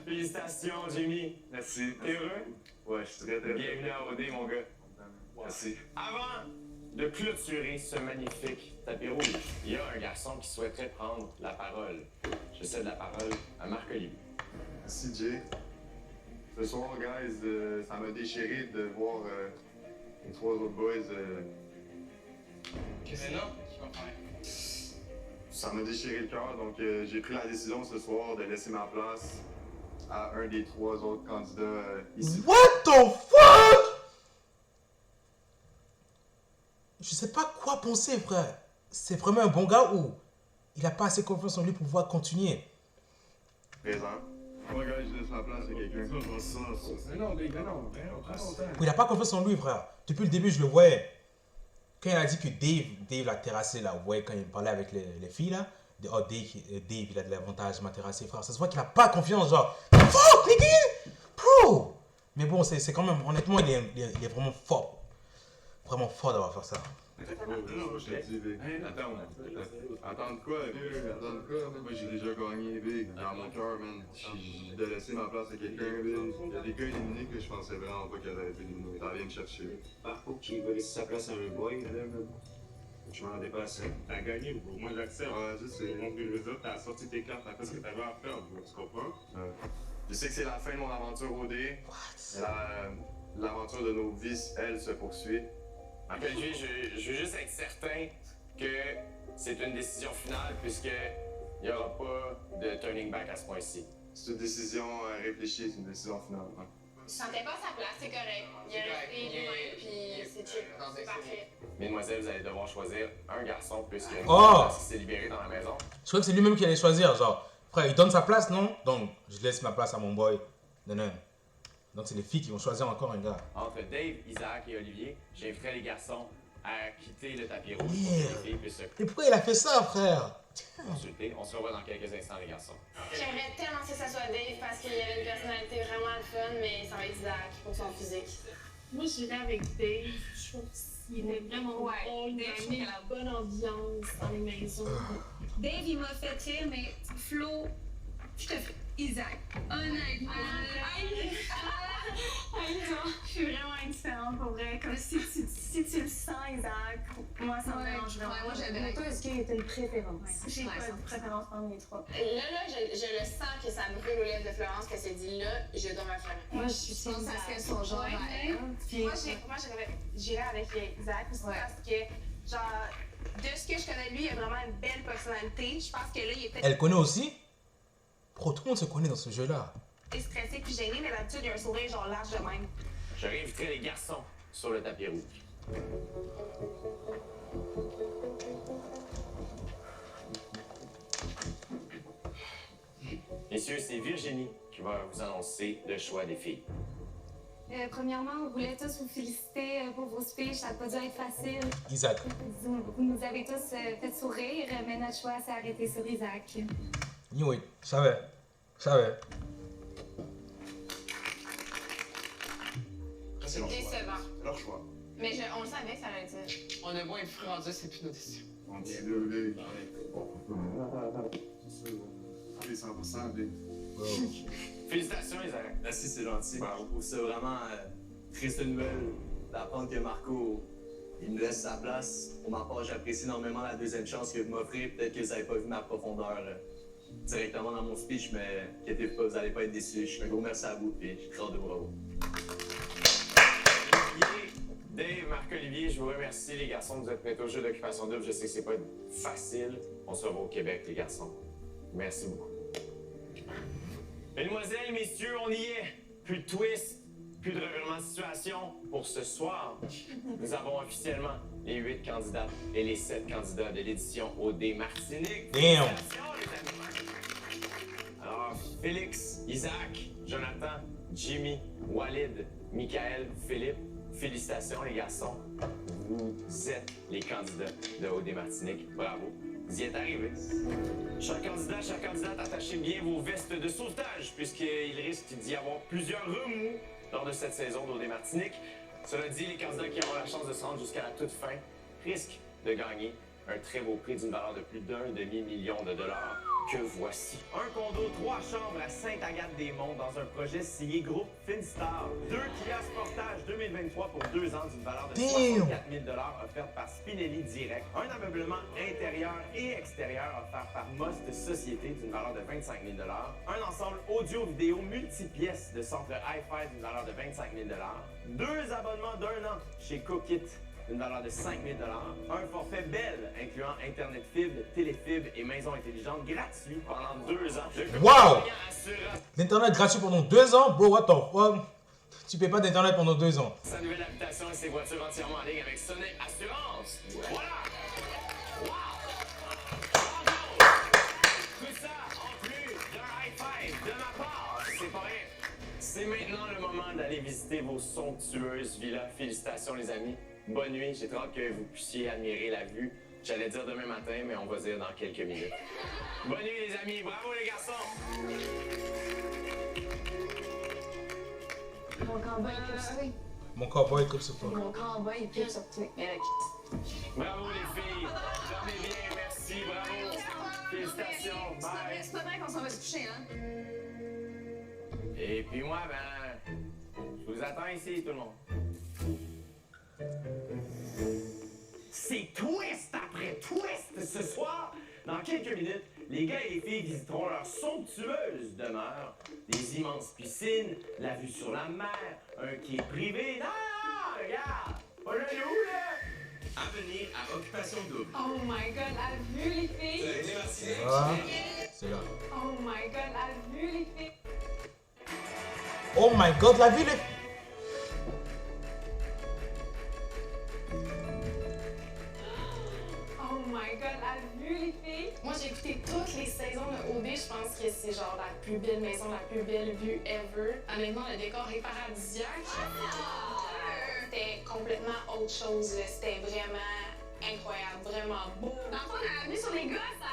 Félicitations, Jimmy. Merci. T'es heureux? Ouais, je suis très très Bienvenue à OD, mon gars. Merci. Avant de clôturer ce magnifique tapis rouge, il y a un garçon qui souhaiterait prendre la parole. Je cède la parole à Marc-Olivier. Merci, Jay. Ce soir, guys, ça m'a déchiré de voir les 3 autres boys. Qu'est-ce que c'est? Ça m'a déchiré le cœur, donc j'ai pris la décision ce soir de laisser ma place à un des 3 autres candidats ici. What the fuck? Je sais pas quoi penser, frère. C'est vraiment un bon gars ou il a pas assez confiance en lui pour pouvoir continuer? Présent. Moi, gars, je laisse ma place à quelqu'un. Mais non, mais non. Il a pas confiance en lui, frère. Depuis le début, je le voyais. Quand il a dit que Dave l'a terrassé, là, vous voyez, quand il parlait avec les filles, là. Oh, Dave, il a de l'avantage, il m'a terrassé, frère. Ça se voit qu'il a pas confiance, genre. Fuck, nigga! Bro! Mais bon, c'est quand même, honnêtement, il est vraiment fort. Vraiment fort d'avoir fait ça. Non, je te dis, Big. Attends de quoi, Big? Attends de quoi? Moi, j'ai déjà gagné, Big. Dans mon cœur, man. J'ai de laisser ma place à quelqu'un, Big. Il y a des gars éliminés que je pensais vraiment pas qu'ils allaient être éliminés. T'en viens me chercher. Par contre, qu'il va laisser sa place à un boy, là, je m'en rendais pas assez. T'as gagné, bro. Moi, j'accepte. Ouais, je sais. Mon but, les autres, t'as sorti tes cartes à cause que t'avais à perdre, bro. Tu comprends? Je sais que c'est la fin de mon aventure OD. L'aventure de nos vies, elle, se poursuit. Marc-Olivier, je veux juste être certain que c'est une décision finale puisqu'il n'y aura pas de turning back à ce point-ci. C'est une décision réfléchie, c'est une décision finale. Hein. Je sentais pas sa place, c'est correct. Il est resté lui-même, puis c'est chill. C'est parfait. Mesdemoiselles, vous allez devoir choisir un garçon puisqu'il y a une Oh! place qui s'est libérée dans la maison. Je crois que c'est lui-même qui allait choisir. Genre, frère, il donne sa place, non? Donc, je laisse ma place à mon boy. Non. Donc, c'est les filles qui vont choisir encore un gars. Entre Dave, Isaac et Olivier, j'inviterai les garçons à quitter le tapis rouge Yeah. pour que les filles puissent se Et pourquoi il a fait ça, frère? consulter. On se revoit dans quelques instants, les garçons. J'aimerais tellement que ça soit Dave parce qu'il avait une personnalité vraiment le fun, mais ça va être Isaac pour son physique. Moi, j'irais avec Dave. Je trouve qu'il était vraiment drôle. Il a amené la bonne ambiance dans les maisons. Dave, il m'a fait rire, mais Flo, je te fais Isaac. Honnêtement. Je suis vraiment indifférente pour vrai. Comme si tu le sens, Isaac, moi, ça me dérange vraiment. Moi, j'aime bien. Toi, est-ce qu'il y a une préférence? J'ai pas de préférence parmi les trois. Là, je le sens que ça me brûle aux lèvres de Florence, qu'elle s'est dit là, je dois me faire. Moi, je pense que ça serait son genre. Moi, j'irais avec Isaac aussi parce que, genre, de ce que je connais de lui, il a vraiment une belle personnalité. Je pense que là, il est peut-être Elle connaît aussi? Bro, tout le monde se connaît dans ce jeu-là. stressé puis gêné, mais d'habitude, il a un sourire genre large de même. Je réinviterai les garçons sur le tapis rouge. Messieurs, c'est Virginie qui va vous annoncer le choix des filles. Premièrement, on voulait tous vous féliciter pour vos speeches. Ça n'a pas dû être facile. Isaac. Vous nous avez tous fait sourire, mais notre choix s'est arrêté sur Isaac. Oui, je savais. C'est leur choix. Décevant. C'est leur choix. Mais on le savait que ça allait être ça. On a beau être francs, c'est plus nos décisions. On est levé. C'est sûr. Allez, 100%, allez. Félicitations, Isaac. Merci, c'est gentil. Je trouve ça vraiment triste nouvelle d'apprendre que Marco, il me laisse sa place. Pour ma part, j'apprécie énormément la deuxième chance que vous m'offrez. Peut-être que vous n'avez pas vu ma profondeur directement dans mon speech, mais inquiétez-vous pas, vous n'allez pas être déçus. Un gros merci à vous, puis je suis très de bravo. Dave, Marc-Olivier, je vous remercie, les garçons, de vous être prêtés au jeu d'occupation double. Je sais que c'est pas facile. On se revoit au Québec, les garçons. Merci beaucoup. Mesdemoiselles, messieurs, on y est. Plus de twist, plus de revirement de situation. Pour ce soir, nous avons officiellement les 8 candidats et les 7 candidats de l'édition OD Martinique. Damn. Félicitations, les amis. Alors, Félix, Isaac, Jonathan, Jimmy, Walid, Michael, Philippe, félicitations les garçons. Vous êtes les candidats de OD Martinique. Bravo. Vous y êtes arrivés. Chers candidats, chère candidate, attachez bien vos vestes de sauvetage puisqu'il risque d'y avoir plusieurs remous lors de cette saison d'OD Martinique. Cela dit, les candidats qui auront la chance de se rendre jusqu'à la toute fin risquent de gagner un très beau prix d'une valeur de plus d'1 demi-million de dollars que voici. Un condo 3 chambres à Sainte-Agathe-des-Monts dans un projet signé Groupe Finstar. 2 Kia Sportage 2023 pour 2 ans d'une valeur de 64 000 offerte par Spinelli Direct. Un ameublement intérieur et extérieur offert par Most Société d'une valeur de 25 000 un ensemble audio-vidéo multipièces de centre Hi-Fi d'une valeur de 25 000 2 abonnements d'1 an chez Cookit d'une valeur de 5 000 un forfait Bell incluant Internet fibre, téléfibre et maison intelligente gratuit pendant 2 ans. Wow! L'internet gratuit pendant 2 ans? Bro, what the fuck? Tu payes pas d'internet pendant 2 ans. Sa nouvelle habitation et ses voitures entièrement en ligne avec Sonnet Assurance. Voilà! Wow! Tout ça en plus d'un high five de ma part. C'est pas rien. C'est maintenant le moment d'aller visiter vos somptueuses villas. Félicitations les amis. Bonne nuit, j'ai très hâte que vous puissiez admirer la vue. J'allais dire demain matin, mais on va dire dans quelques minutes. Bonne nuit les amis, bravo les garçons! Mon cowboy, il tripe sur toi. Mon cowboy tripe sur toi. Mon cowboy, il tripe sur toi. Bravo les filles! Dormez bien, merci, bravo! Félicitations, bye! C'est pas vrai qu'on s'en va se coucher, hein? Et puis moi, ben, je vous attends ici, tout le monde. C'est twist après twist ce soir! Dans quelques minutes, les gars et les filles visiteront leur somptueuse demeure. Des immenses piscines, la vue sur la mer, un quai privé. Non, regarde! Pas le loup, là! À venir à Occupation Double. Oh my god, à vue les filles! Ah, c'est là. Oh my god, à vue les filles! Oh my god, la ville est... Oh my god, la vue, les filles! Moi, j'ai écouté toutes les saisons de OD. Je pense que c'est genre la plus belle maison, la plus belle vue ever. Honnêtement, le décor est paradisiaque. C'était complètement autre chose. Là. C'était vraiment incroyable, vraiment beau. Dans le fond, on a amené sur les gars, ça...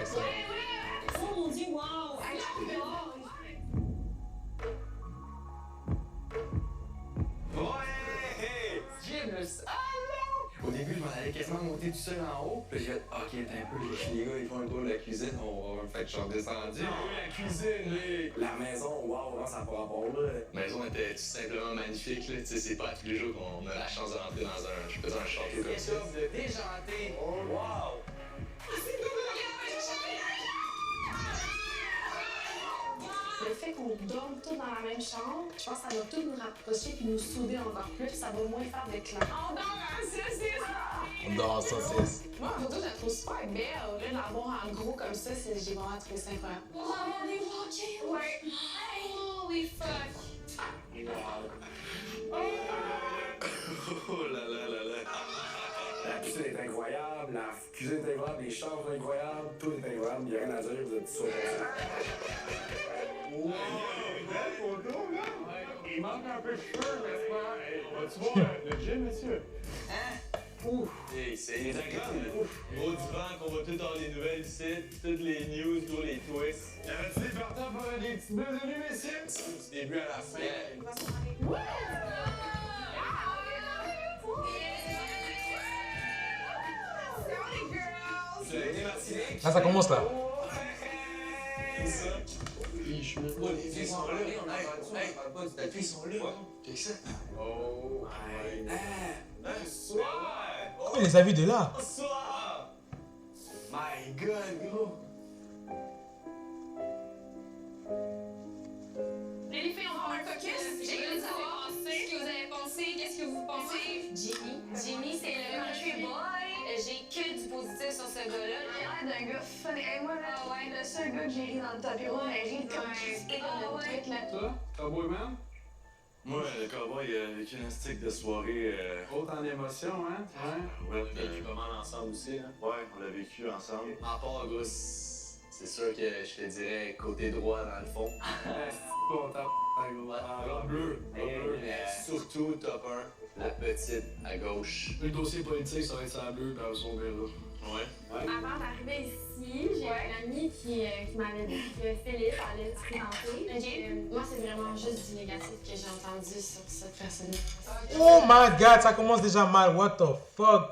Let's go! Oh mon dieu, wow! Ouais! Jim, au début, je m'en allais quasiment monter tout seul en haut. Puis j'ai fait, ok, t'as un peu, les gars, ils font un tour de la cuisine, on va fait que je suis redescendu. La cuisine, la maison, wow, non, ça n'a pas rapport là. La maison était tout simplement magnifique, là. Tu sais, c'est pas à tous les jours qu'on a la chance de rentrer dans un château comme ça. De déjanté, wow! Le fait qu'on dorme tous dans la même chambre, je pense que ça va tout nous rapprocher et nous souder encore plus, ça va moins faire de clans. On dort en saucisse! On dort en saucisse. Moi, en photo, je la trouve super belle. Rien à voir en gros comme ça, j'ai vraiment trouvé ça incroyable. Oh, on est walking! Ouais! Holy fuck! Oh là là là là. La piscine est incroyable, la cuisine est incroyable, les chambres sont incroyables, tout est incroyable, il n'y a rien à dire, vous êtes tous Wow! Belle photo, là! Il manque un peu de cheveux, n'est-ce pas? Hey, vas-tu voir le gym, monsieur? Hein? Ouf! Hey, c'est agréable. Gros divan qu'on voit tout dans les nouvelles sites, toutes les news, tous les twists. Y'avait-tu des partants pour des petites besoins, messieurs? Du début à la fin. Là, ça commence là. Les filles sont là. Hey, les filles sont là. Check ça. Oh my god. Soir! Comment il les a vus de là? Soir! My god, gros. Les filles, on va faire un focus. J'ai voulu savoir ce que vous avez pensé, qu'est-ce que vous pensez? Jimmy, c'est le country boy. J'ai que du positif sur ce gars-là. Il a l'air d'un gars fun. Et moi, là, le seul gars que j'ai ri dans le tapis rouge, elle rit comme crispé comme le truc, là. Toi, Cowboyman? Moi, le cowboy, le gymnastique de soirée. Haute en émotion, hein? Ouais. On l'a vécu pas mal ensemble aussi, hein? Ouais, on l'a vécu ensemble. À part, gros, c'est sûr que je te dirais côté droit dans le fond. Bon, t'as bleu. Surtout top 1, la petite à gauche. Le dossier politique, ça va être ça bleu, puis on verra. Ouais. Avant d'arriver ici, j'ai un ami qui m'avait dit que Philippe allait se présenter. Moi, c'est vraiment juste du négatif que j'ai entendu sur cette personne. Oh my god, ça commence déjà mal. What the fuck?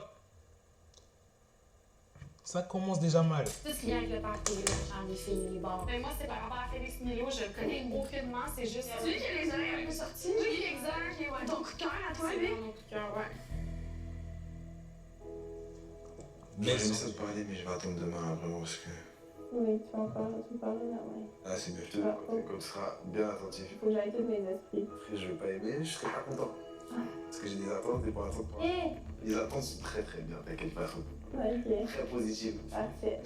Ça commence déjà mal. Tout ce qui vient avec le party, le genre des filles, les bars. Mais moi, c'est par rapport à Félix Milo, je le connais aucunement, c'est juste... Tu sais qu'il y a les oreilles un peu sorties? Oui, exact. Ouais. Ton coup de cœur à toi, C'est lui? mon coup de cœur, ouais. J'aurais aimé ça te parler, mais je vais attendre demain, vraiment, parce que... Oui, tu vas encore tu me parler demain. Ah, c'est mieux, je te dis, comme tu seras bien attentif. Faut que j'aille tous mes esprits. Après, je vais pas aimer, je serai pas content. Parce que j'ai des attentes et pour l'instant, les attentes sont très très bien, t'inquiète pas. Ok. Très positives. Parfait.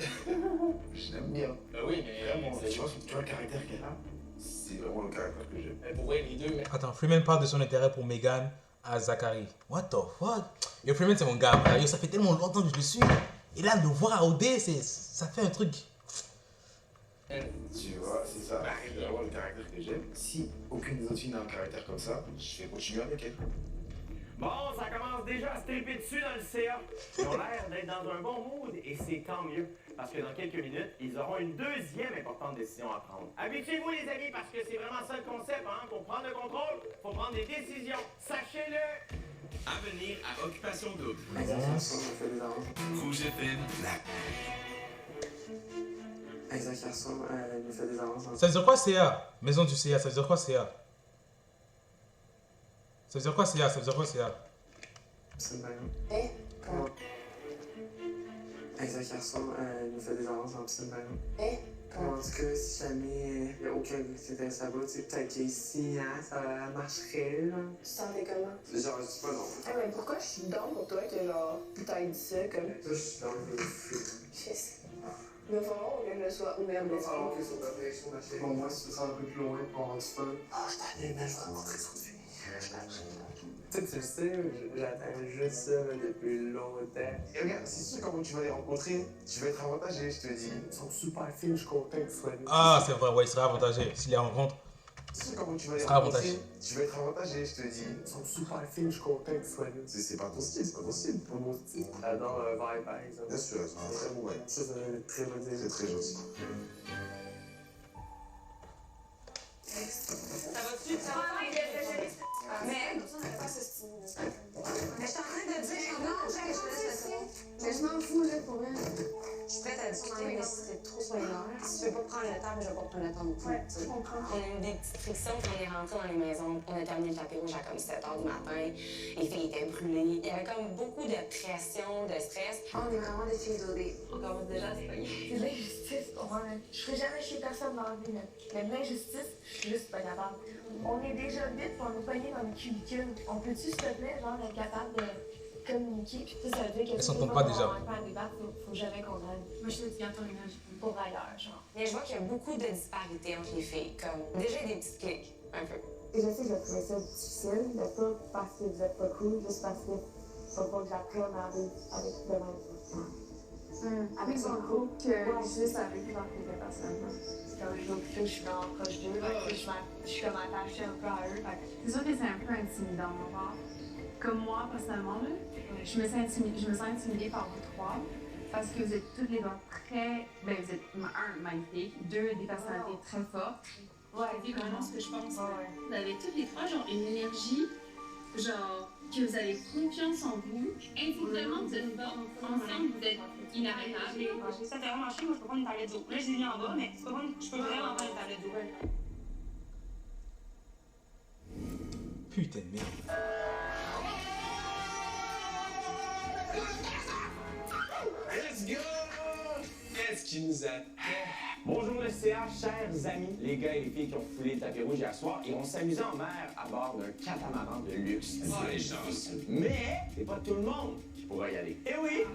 Je l'aime bien. Bah oui, mais Vraiment, tu vois le caractère qu'elle a? C'est vraiment le caractère que j'aime. elle pourrait les deux, mais. Attends, Freeman parle de son intérêt pour Megan à Zachary. What the fuck? Yo, Freeman, c'est mon gars. Yo, ça fait tellement longtemps que je le suis. Et là, le voir à OD, ça fait un truc. Tu vois, c'est ça. C'est vraiment le caractère que j'aime. Si aucune des autres filles n'a un caractère comme ça, je vais continuer avec elle. Bon, ça commence déjà à se triper dessus dans le CA. Ils ont l'air d'être dans un bon mood et c'est tant mieux. Parce que dans quelques minutes, ils auront une deuxième importante décision à prendre. Habituez-vous les amis parce que c'est vraiment ça le concept, hein. Pour prendre le contrôle, faut prendre des décisions. Sachez-le! À venir à Occupation Double. Rouge FM, Isaac Garçon, il nous fait des avances. Ça veut dire quoi CA? Maison du CA, ça veut dire quoi CA? Ça veut dire quoi CA? Ça veut dire quoi CA? C'est bien. Comment? Isaac Garçon, il nous fait des avances en piscine, par exemple. En tout cas, si jamais il n'y a aucun gars qui s'intéresse à moi, tu sais, peut-être qu'ici, hein, ça marcherait, là. Tu te sentais comment? Genre, je dis pas non. Ah, mais pourquoi je suis down pour toi que, genre, t'as dit ça, comme. Toi, je suis dans le feu. Je sais. Il va falloir qu'on le soit ouvert d'esprit. Alors que sur ta direction, ma chérie. Bon, moi, si tu te sens un peu plus loin pour avoir du fun. Ah, je t'en mais je vais rencontrer trop de filles. Tu sais, j'attends juste ça depuis longtemps. Et regarde, c'est sûr comment tu vas les rencontrer, tu vas être avantagé, je te dis. Ils sont super fines, je suis content que tu sois là. Ah, c'est vrai, ouais, il serait avantagé. S'il les rencontre, C'est sûr comment tu vas il les sera rencontrer, avantagé. tu vas être avantagé, je te dis. Ils sont super fines, je suis content que tu sois là. C'est pas ton style, c'est pas ton style. Pour mon style. J'adore vibe, par exemple. Bien sûr, c'est un très bon vibe. Ça, c'est un très bon C'est très gentil. Ça va-tu? Ça va? Mais je suis en train de dire, non, mais je m'en fous, là, pour vrai. Je suis prête à discuter, mais c'est trop spoiler. Si tu veux pas prendre le temps, mais je vais pas prendre le temps non plus. Ouais, je comprends. On a eu des petites frictions quand on est rentré dans les maisons. On a terminé le tapis rouge à comme 7 h du matin. Les filles étaient brûlées. Il y avait comme beaucoup de pression, de stress. On est vraiment des filles dodées. On commence déjà à se pogner. C'est de l'injustice, ouais. Je ferai jamais chez personne dans la vie, là. Mais de l'injustice, je suis juste pas capable. On est déjà vite pour nous pogner dans le cubicule. On peut-tu, s'il te plaît, genre, être capable de communiquer? Puis ça veut dire que Elles s'entendent pas déjà. Faut jamais qu'on aille. Moi, je te dis, attends, pour ailleurs, genre. Mais je vois qu'il y a beaucoup de disparités entre les filles. Comme déjà des petites cliques, un peu. Et je sais que je trouvais ça difficile, mais pas parce que vous êtes pas cool, juste parce que faut pas que j'apprenne à vivre avec le même. Avec son groupe que juste avec l'entrée personnellement. C'est comme je veux que je suis vraiment proche d'eux, je suis comme attachée un peu à eux. C'est sûr que c'est un peu intimidant, mon part. Comme moi, personnellement, là, je me sens intimidée par vous trois parce que vous êtes toutes les deux très... Ben, vous êtes, un, magnifiques, deux, des personnalités très fortes. Ouais, c'est vraiment ce que je pense. Vous avez toutes les trois, genre, une énergie, genre, que vous avez confiance en vous. Individuellement, vous êtes forts. Ensemble, vous êtes inarrêtables. Ça fait vraiment chier, moi je peux prendre une tablette d'eau. Là, je l'ai mis en bas, mais je peux vraiment prendre une tablette d'eau. Putain de merde. Let's go! Qu'est-ce qui nous attend? Bonjour le CA, chers amis, les gars et les filles qui ont foulé le tapis rouge hier soir et ont s'amusé en mer à bord d'un catamaran de luxe. Ah, les chances. Mais c'est pas tout le monde qui pourra y aller. Eh oui!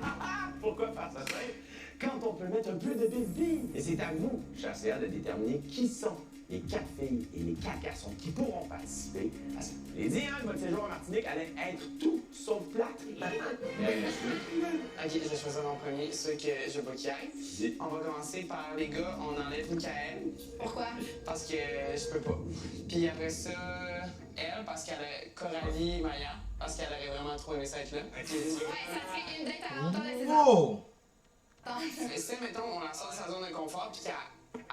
Pourquoi faire ça simple? Quand on peut mettre un peu de bébé. Et c'est à vous, chers CA, de déterminer qui sont les 4 filles et les 4 garçons qui pourront participer à ça. Je l'ai dit, hein, que votre séjour en Martinique allait être tout sauf plate. Ok, je vais choisir mon premier, ceux que je veux pas qu'il aille. On va commencer par les gars, on enlève Michael. Pourquoi? Parce que je peux pas. Puis après ça, elle, parce qu'elle a Coralie Maya, parce qu'elle aurait vraiment trop aimé ça être là. Ouais, ça serait une date à l'auteur de ses Wow! Mais si, mettons, on la sort de sa zone de confort, puis qu'elle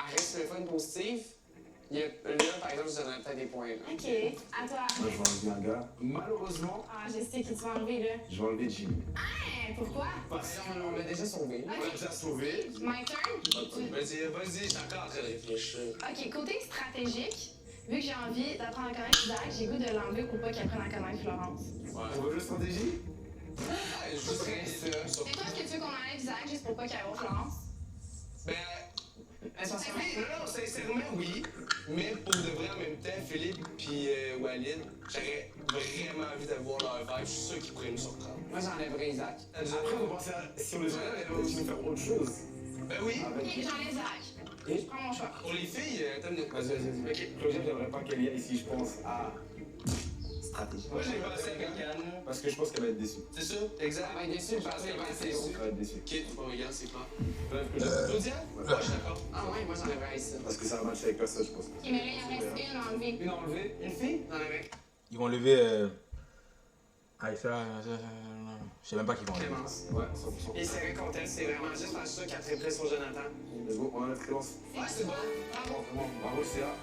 reste le fun positif, il y a là, par exemple, je donnerais peut-être des points. Là. Ok, à toi. Moi, je vais enlever un gars. Malheureusement, Ah, je sais qui tu vas enlever, là. je vais enlever Jimmy. Ah, pourquoi? Parce qu'on l'a déjà sauvé. Ok. On l'a déjà sauvé. My turn? Vas-y, je suis encore en train de réfléchir. Ok, côté stratégique, vu que j'ai envie d'apprendre à connaître Isaac, j'ai goût de l'enlever pour pas qu'il apprenne à connaître Florence. On veut la stratégie? Je voudrais ça. Et toi, est-ce que tu veux qu'on enlève Isaac juste pour pas qu'il aille voir Florence? Ben, non, sincèrement, oui. Mais pour de vrai, en même temps, Philippe puis Walid, j'aurais vraiment envie de voir leur vibe. Je suis sûr qu'ils pourraient nous surprendre. Moi, j'enlèverais Isaac. Après, on va penser à si on les enlève, elle va aussi nous faire autre chose. Ben oui. Ok, j'enlève Isaac. Je prends mon choix. Pour les filles, t'as une... Vas-y. Ok. Claudia, j'aimerais pas qu'elle y aille ici, je pense à stratégie. Moi, j'ai pensé à quelqu'un. Parce que je pense qu'elle va être déçue. C'est ça? Exact. Elle va être déçue parce qu'elle va être déçue. Elle va être déçue. Ok, bon, regarde, c'est clair. Claudia? Claudia? Ouais, je suis d'accord. Ah ouais, moi, j'enlèverais ça. Parce que ça va matcher avec personne, je pense. Ok, mais là, il en reste une à enlever. Une enlevée. Une fille? J'enlèverais. Ils vont lever Aïssa. Je sais même pas qui vont lever. Clémence. Ouais, 100%. Et c'est content, c'est vraiment juste parce que ça qu'elle triperait sur Jonathan. Let's go, on enlève Clémence. Ouais, c'est bon. Bravo, CA.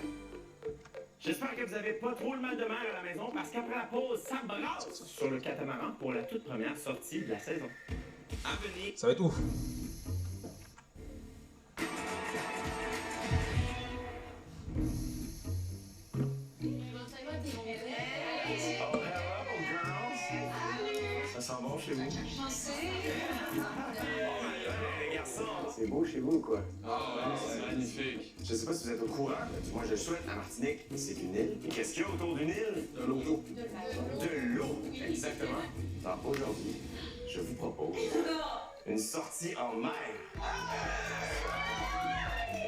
J'espère que vous avez pas trop le mal de mer à la maison parce qu'après la pause, ça brasse sur le catamaran pour la toute première sortie de la saison. À venir. Ça va être ouf. Ça sent bon chez chez vous? Les garçons, c'est beau chez vous, quoi? Ah, c'est magnifique. Je sais pas si vous êtes au courant, mais moi je le souhaite, la Martinique, c'est une île. Et qu'est-ce qu'il y a autour d'une île? De l'eau. De l'eau, exactement. Alors aujourd'hui, je vous propose une sortie en mer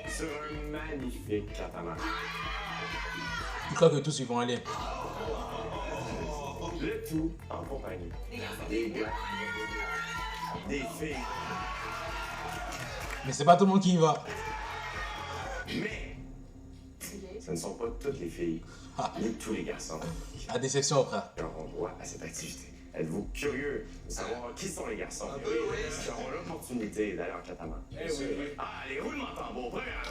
sur un magnifique catamaran. Je crois que tous ils vont aller. Le tout en compagnie des gars, des filles. Mais c'est pas tout le monde qui y va. Mais ce ne sont pas toutes les filles, ni tous les garçons À déception, frère. qui auront droit à cette activité. Êtes-vous curieux de savoir qui sont les garçons qui auront l'opportunité d'aller en catamaran? Ah, les roulements de tambour, première.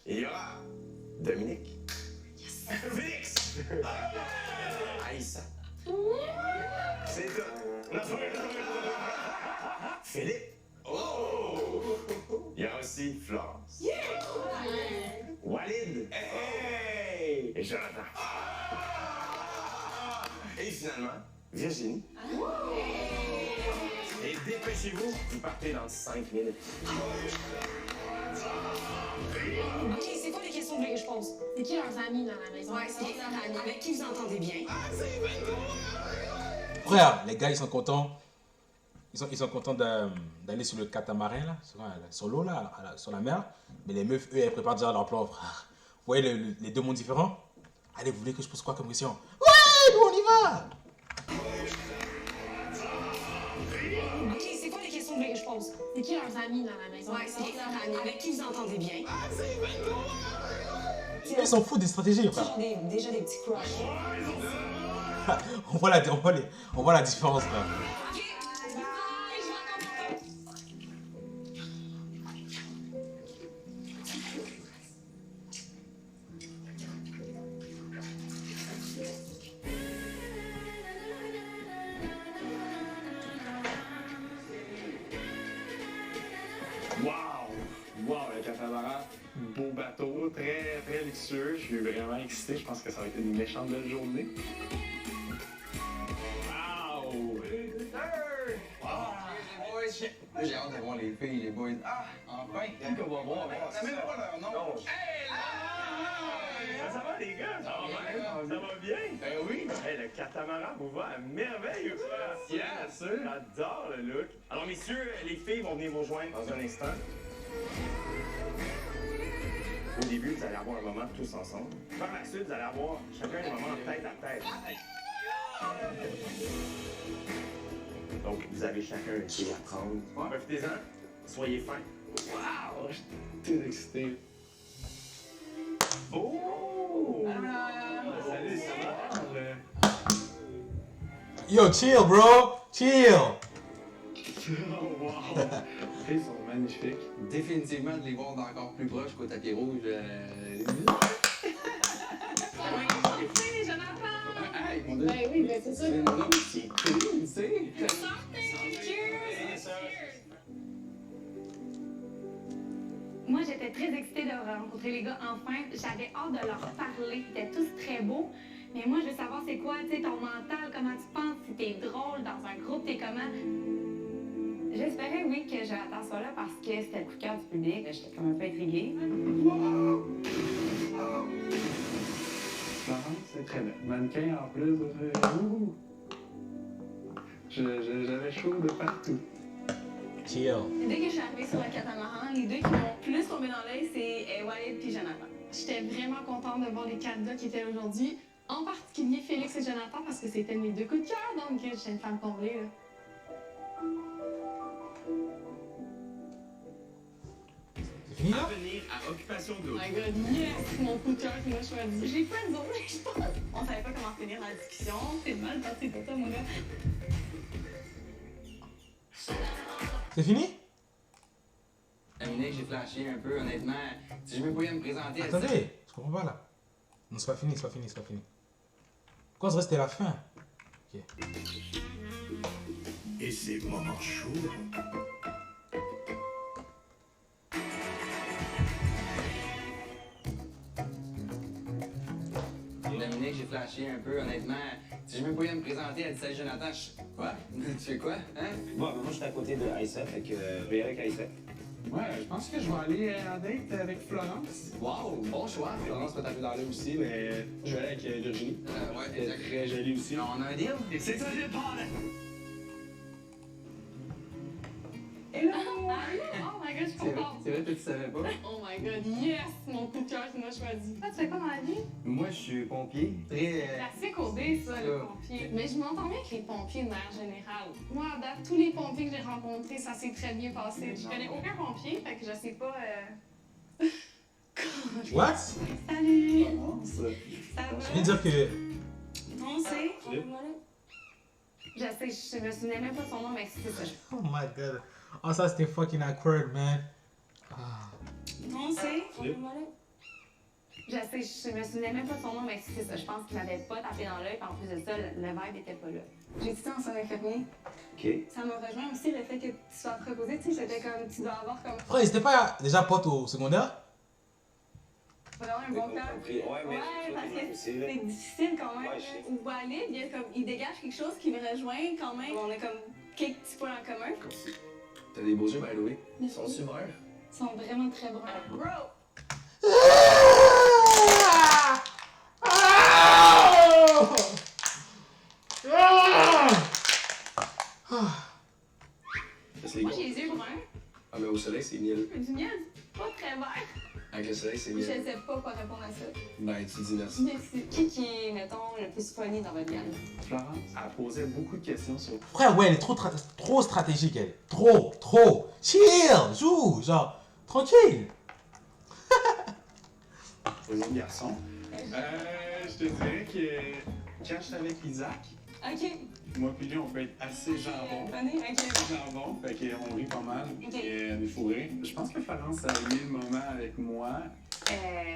Il y aura Dominique. Félix! Aïssa. C'est tout. Philippe. Oh! Il y a aussi Florence. Walid. Hey! Et Jonathan. Et finalement, Virginie. Et dépêchez-vous, vous partez dans 5 minutes. Ok, c'est quoi les questions que je pose? C'est qui leurs amis dans la maison? Ouais, c'est qui leurs amis? Avec qui vous entendez bien? Frère, les gars, ils sont contents. Ils sont contents d'aller sur le catamaran, là, sur l'eau, là, sur la mer. Mais les meufs, eux, elles préparent déjà leur plan, frère. Vous voyez les deux mondes différents? Allez, vous voulez que je pose quoi comme question? Ouais, nous, on y va! Ok, c'est quoi les questions que je pose? C'est qui leurs amis dans la maison? Ouais, c'est qui leurs amis? Avec qui vous entendez bien? Ils s'en foutent des stratégies, frère. Déjà des petits crushs. on voit la différence, frère. Wow, le catamaran, beau bateau, très, très luxueux. Je suis vraiment excité. Je pense que ça va être une méchante belle journée. Wow! Là, j'ai hâte de voir les filles, les boys. Ah, enfin, quelqu'un va voir. On n'a même pas leur nom. Ça va, les gars? Ça va bien? Ben oui. Hey, le catamaran vous va à merveille, frère. Bien sûr. J'adore le look. Alors, messieurs, les filles vont venir vous rejoindre dans un instant. Au début, vous allez avoir un moment tous ensemble. Par la suite, vous allez avoir chacun un moment tête à tête. Donc, vous avez chacun une fille à prendre. Profitez-en. Soyez fins. Wow! Je suis très excité. Oh! Salut, ça va? Yo, chill, bro! Chill! Oh, wow! Ils sont magnifiques. Définitivement, de les voir d'encore plus proche qu'au tapis rouge. Hey, mon Dieu! Ben oui, ben c'est ça. C'est cool, tu sais! Moi, j'étais très excitée de rencontrer les gars enfin. J'avais hâte de leur parler. Ils étaient tous très beaux. Mais moi, je veux savoir c'est quoi, tu sais, ton mental, comment tu penses, si t'es drôle dans un groupe, t'es comment. J'espérais, oui, que Jonathan soit là parce que c'était le coup de cœur du public. J'étais comme un peu intriguée. C'est très belle. Mannequin en plus. J'avais chaud de partout. Chill. Dès que je suis arrivée sur le catamaran, les deux qui m'ont plus tombé dans l'œil, c'est Walid et Jonathan. J'étais vraiment contente de voir les candidats qui étaient là aujourd'hui, en particulier Félix et Jonathan, parce que c'était mes deux coups de cœur, donc j'étais une femme comblée. Là. À venir à Occupation Double. Oh my god, yes! Mon coup de cœur qui m'a choisi. J'ai pas de autres, je pense. On savait pas comment finir la discussion. C'est mal passé pour toi, mon gars. C'est fini? Dominique, j'ai flashé un peu, honnêtement. Si je me pouvais me présenter... Attendez, je comprends pas là. Non, c'est pas fini, c'est pas fini, c'est pas fini. Pourquoi se rester à la fin? Ok. Et c'est moment chaud. Dominique, j'ai flashé un peu, honnêtement. Si je même pas eu à me présenter, elle dit salut Jonathan, quoi? Tu fais quoi? Hein? Bon, moi, je suis à côté de Aïssa, fait que je vais y aller avec Aïssa. Ouais, je pense que je vais aller en date avec Florence. Wow, bon choix. Florence peut taper dans l'air aussi, mais je vais aller avec Virginie. Ouais, Elle est très jolie aussi. On a un deal? C'est un deal, Hello! Oh my god, je suis contente! C'est vrai que tu savais pas? Oh my god, yes! Mon coup de cœur qui m'a choisi. Toi, tu fais quoi dans la vie? Moi, je suis pompier. Très. Classique au dé, ça, les pompiers. Mais je m'entends bien avec les pompiers de manière générale. Moi, à date, tous les pompiers que j'ai rencontrés, ça s'est très bien passé. Je connais aucun pompier, fait que je sais pas. What? Salut! Ça Ça va? Je viens de dire que. On sait. Je sais, je me souvenais même pas de son nom, mais c'est ça. Oh my god. Oh, ça c'était fucking awkward, man. Ah. On sait. Je sais, je me souvenais même pas de son nom, mais c'est ça. Je pense qu'il m'avait pas tapé dans l'œil, puis en plus de ça, le vibe était pas là. J'ai dit ça en soirée infirmier. OK. Ça m'a rejoint aussi le fait que tu sois proposé, tu sais, j'étais comme, tu dois avoir comme. Frère, ils étaient pas déjà potes au secondaire? Vraiment un bon cœur. Ouais, Parce que c'est difficile quand même. Ou Walid, il dégage quelque chose qui me rejoint quand même. On a comme quelques petits points en commun. T'as des beaux yeux, by the way. Ils sont super. Ils sont vraiment très bruns. Bro! Moi, j'ai les yeux bruns. Ah, mais au soleil, c'est miel. Du miel, pas très vert. Avec le soleil, c'est Je miel. sais pas quoi répondre à ça. Ben, tu dis merci. Merci. Qui est, mettons, le plus funny dans votre gang? Florence, elle posait beaucoup de questions sur. Frère, ouais, elle est trop stratégique, elle. Trop. Chill, joue, genre, tranquille. Aux autres garçons. Je te dirais que quand je suis avec Isaac, Ok. moi puis lui, on peut être assez jambon. Funny, ok. Jambon, fait qu'on rit pas mal. Ok. Et on est fourrés. Je pense que Florence a eu le moment avec moi.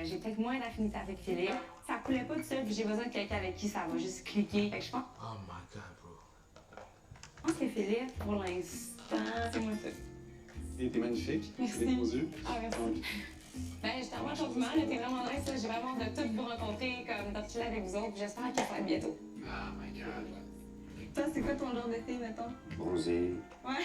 J'ai peut-être moins d'affinité avec Philippe. Ça coulait pas tout seul, puis j'ai besoin de quelqu'un avec qui ça va juste cliquer. Fait que je pense. Oh my god, bro. Je pense que Philippe, pour l'instant, c'est moi ça. Et t'es magnifique. Merci. T'as des beaux yeux. Ah, merci. Ben, j'étais vraiment compliment, là, t'es vraiment nice, là. J'ai vraiment de tout vous rencontrer, comme de chiller avec vous autres, puis j'espère que ça va être bientôt. Oh my god. Toi, c'est quoi ton genre de fille, mettons? Bronzé. Ouais.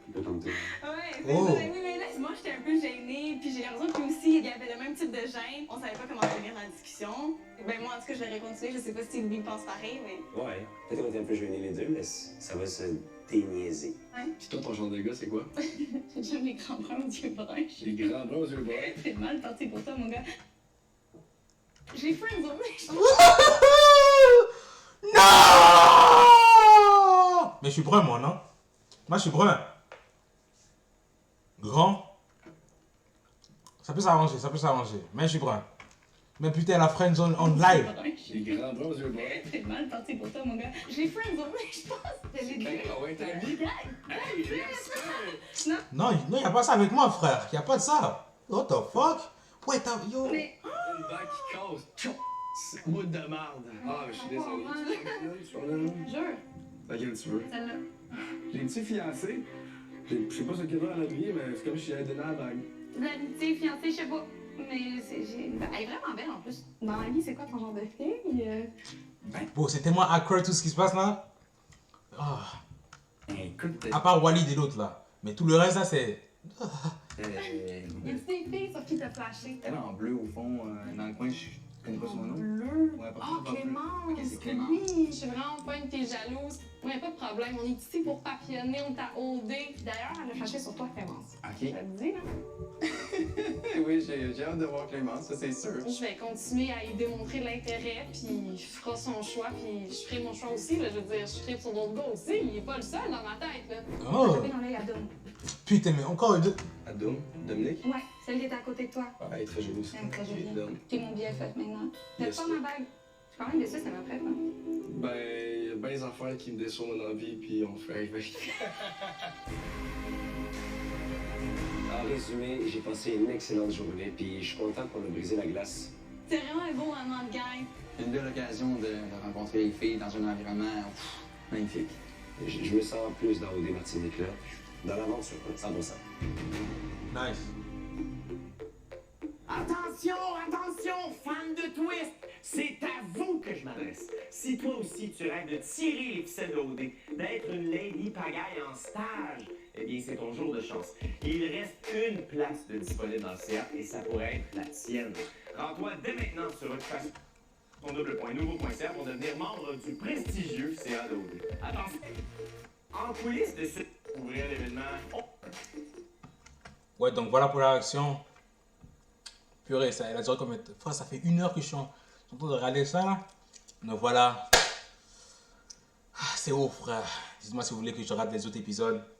Un peu comme toi. Ouais, c'est Oh. ça. Mais là, moi, j'étais un peu gênée, puis j'ai l'impression que lui aussi, il y avait le même type de gêne. On savait pas comment tenir la discussion. Ben, moi, en tout cas, je l'aurais continué. Je sais pas si lui pense pareil, mais. Ouais. Peut-être qu'on était un peu gênés les deux, mais ça va se déniaiser. Ouais. Pis toi, ton genre de gars, c'est quoi? J'aime les grands bruns aux yeux bruns. Les grands bras aux yeux bruns. C'est mal parti pour toi, mon gars. J'ai friendzone. Non! Mais je suis brun, moi, non? Moi, je suis brun. Grand. Ça peut s'arranger. Mais je suis brun. Mais putain, la friendzone on live. Les grands bras aux yeux bruns. C'est mal parti pour toi, mon gars. J'ai friendzone, je pense. J'ai dit. Ah ouais, t'as mis? Hey, laisse ça! Non. Non, y a pas ça avec moi, frère. Y a pas de ça. What the fuck? Ouais, t'as. Yo. Mais. Une bague qui casse. Tchou! C'est bout de merde. Ah, je suis désolé. Jure. Laquelle tu veux? Celle-là. J'ai une petite fiancée. Je sais pas ce qu'elle a à l'habiller, mais c'est comme si j'avais donné la bague. L'amitié, fiancée, je sais pas. Mais elle est vraiment belle en plus. Dans la vie, c'est quoi ton genre de fille? Bon, c'est tellement awkward tout ce qui se passe là. Ah. Écoute, À part Walid et l'autre là. Mais tout le reste là, c'est. Y a-tu des filles sur qui t'as flashé? Elle en bleu au fond, dans le coin, je connais pas son nom. Bleu. Ouais, pas Oh, bleu. Clémence! Ok, c'est Clémence. Oui, je suis vraiment pas une fille jalouse. Moi, y'a pas de problème. On est ici pour papillonner, on t'a OD. D'ailleurs, elle a flashé sur toi, Clémence. Ok. Je te le dis, là. Oui, j'ai hâte de voir Clémence, ça c'est sûr. Je vais continuer à y démontrer de l'intérêt, puis il fera son choix, puis je ferai mon choix aussi. Là. Je veux dire, je ferai sur d'autres gars aussi. Il est pas le seul dans ma tête. Là. Oh. Taper dans l'œil à Dom. Putain, mais encore deux. Adom, Dominique? Ouais, celle qui est à côté de toi. Ah, elle est très jolie aussi. Elle est très jolie. Dom. T'es mon BFF maintenant. T'as Yes. pas ma bague? Je suis quand même déçue, c'est ma prête, hein. Ben, il y a bien des affaires qui me déçoivent dans la vie, puis on fait avec. En résumé, j'ai passé une excellente journée, puis je suis content qu'on a brisé la glace. C'est vraiment un beau moment de gang. Une belle occasion de rencontrer les filles dans un environnement magnifique. Je me sens plus dans OD Martinique là, dans l'aventure, 100%. Nice. Attention, attention, fan de twist! C'est à vous que je m'adresse. Si toi aussi tu rêves de tirer les ficelles de OD, d'être une lady pagaille en stage, eh bien c'est ton jour de chance. Il reste une place de disponible dans le CA et ça pourrait être la tienne. Rends-toi dès maintenant sur occupation-nouveau.ca pour devenir membre du prestigieux CA de OD. Attention, en coulisses de ce ouvrir l'événement. Ouais, donc voilà pour la réaction. Purée, ça, elle a duré combien de fois? Ça fait 1 heure que je suis en train de regarder ça là. Donc voilà. Ah, c'est ouf, frère. Dites-moi si vous voulez que je rate les autres épisodes.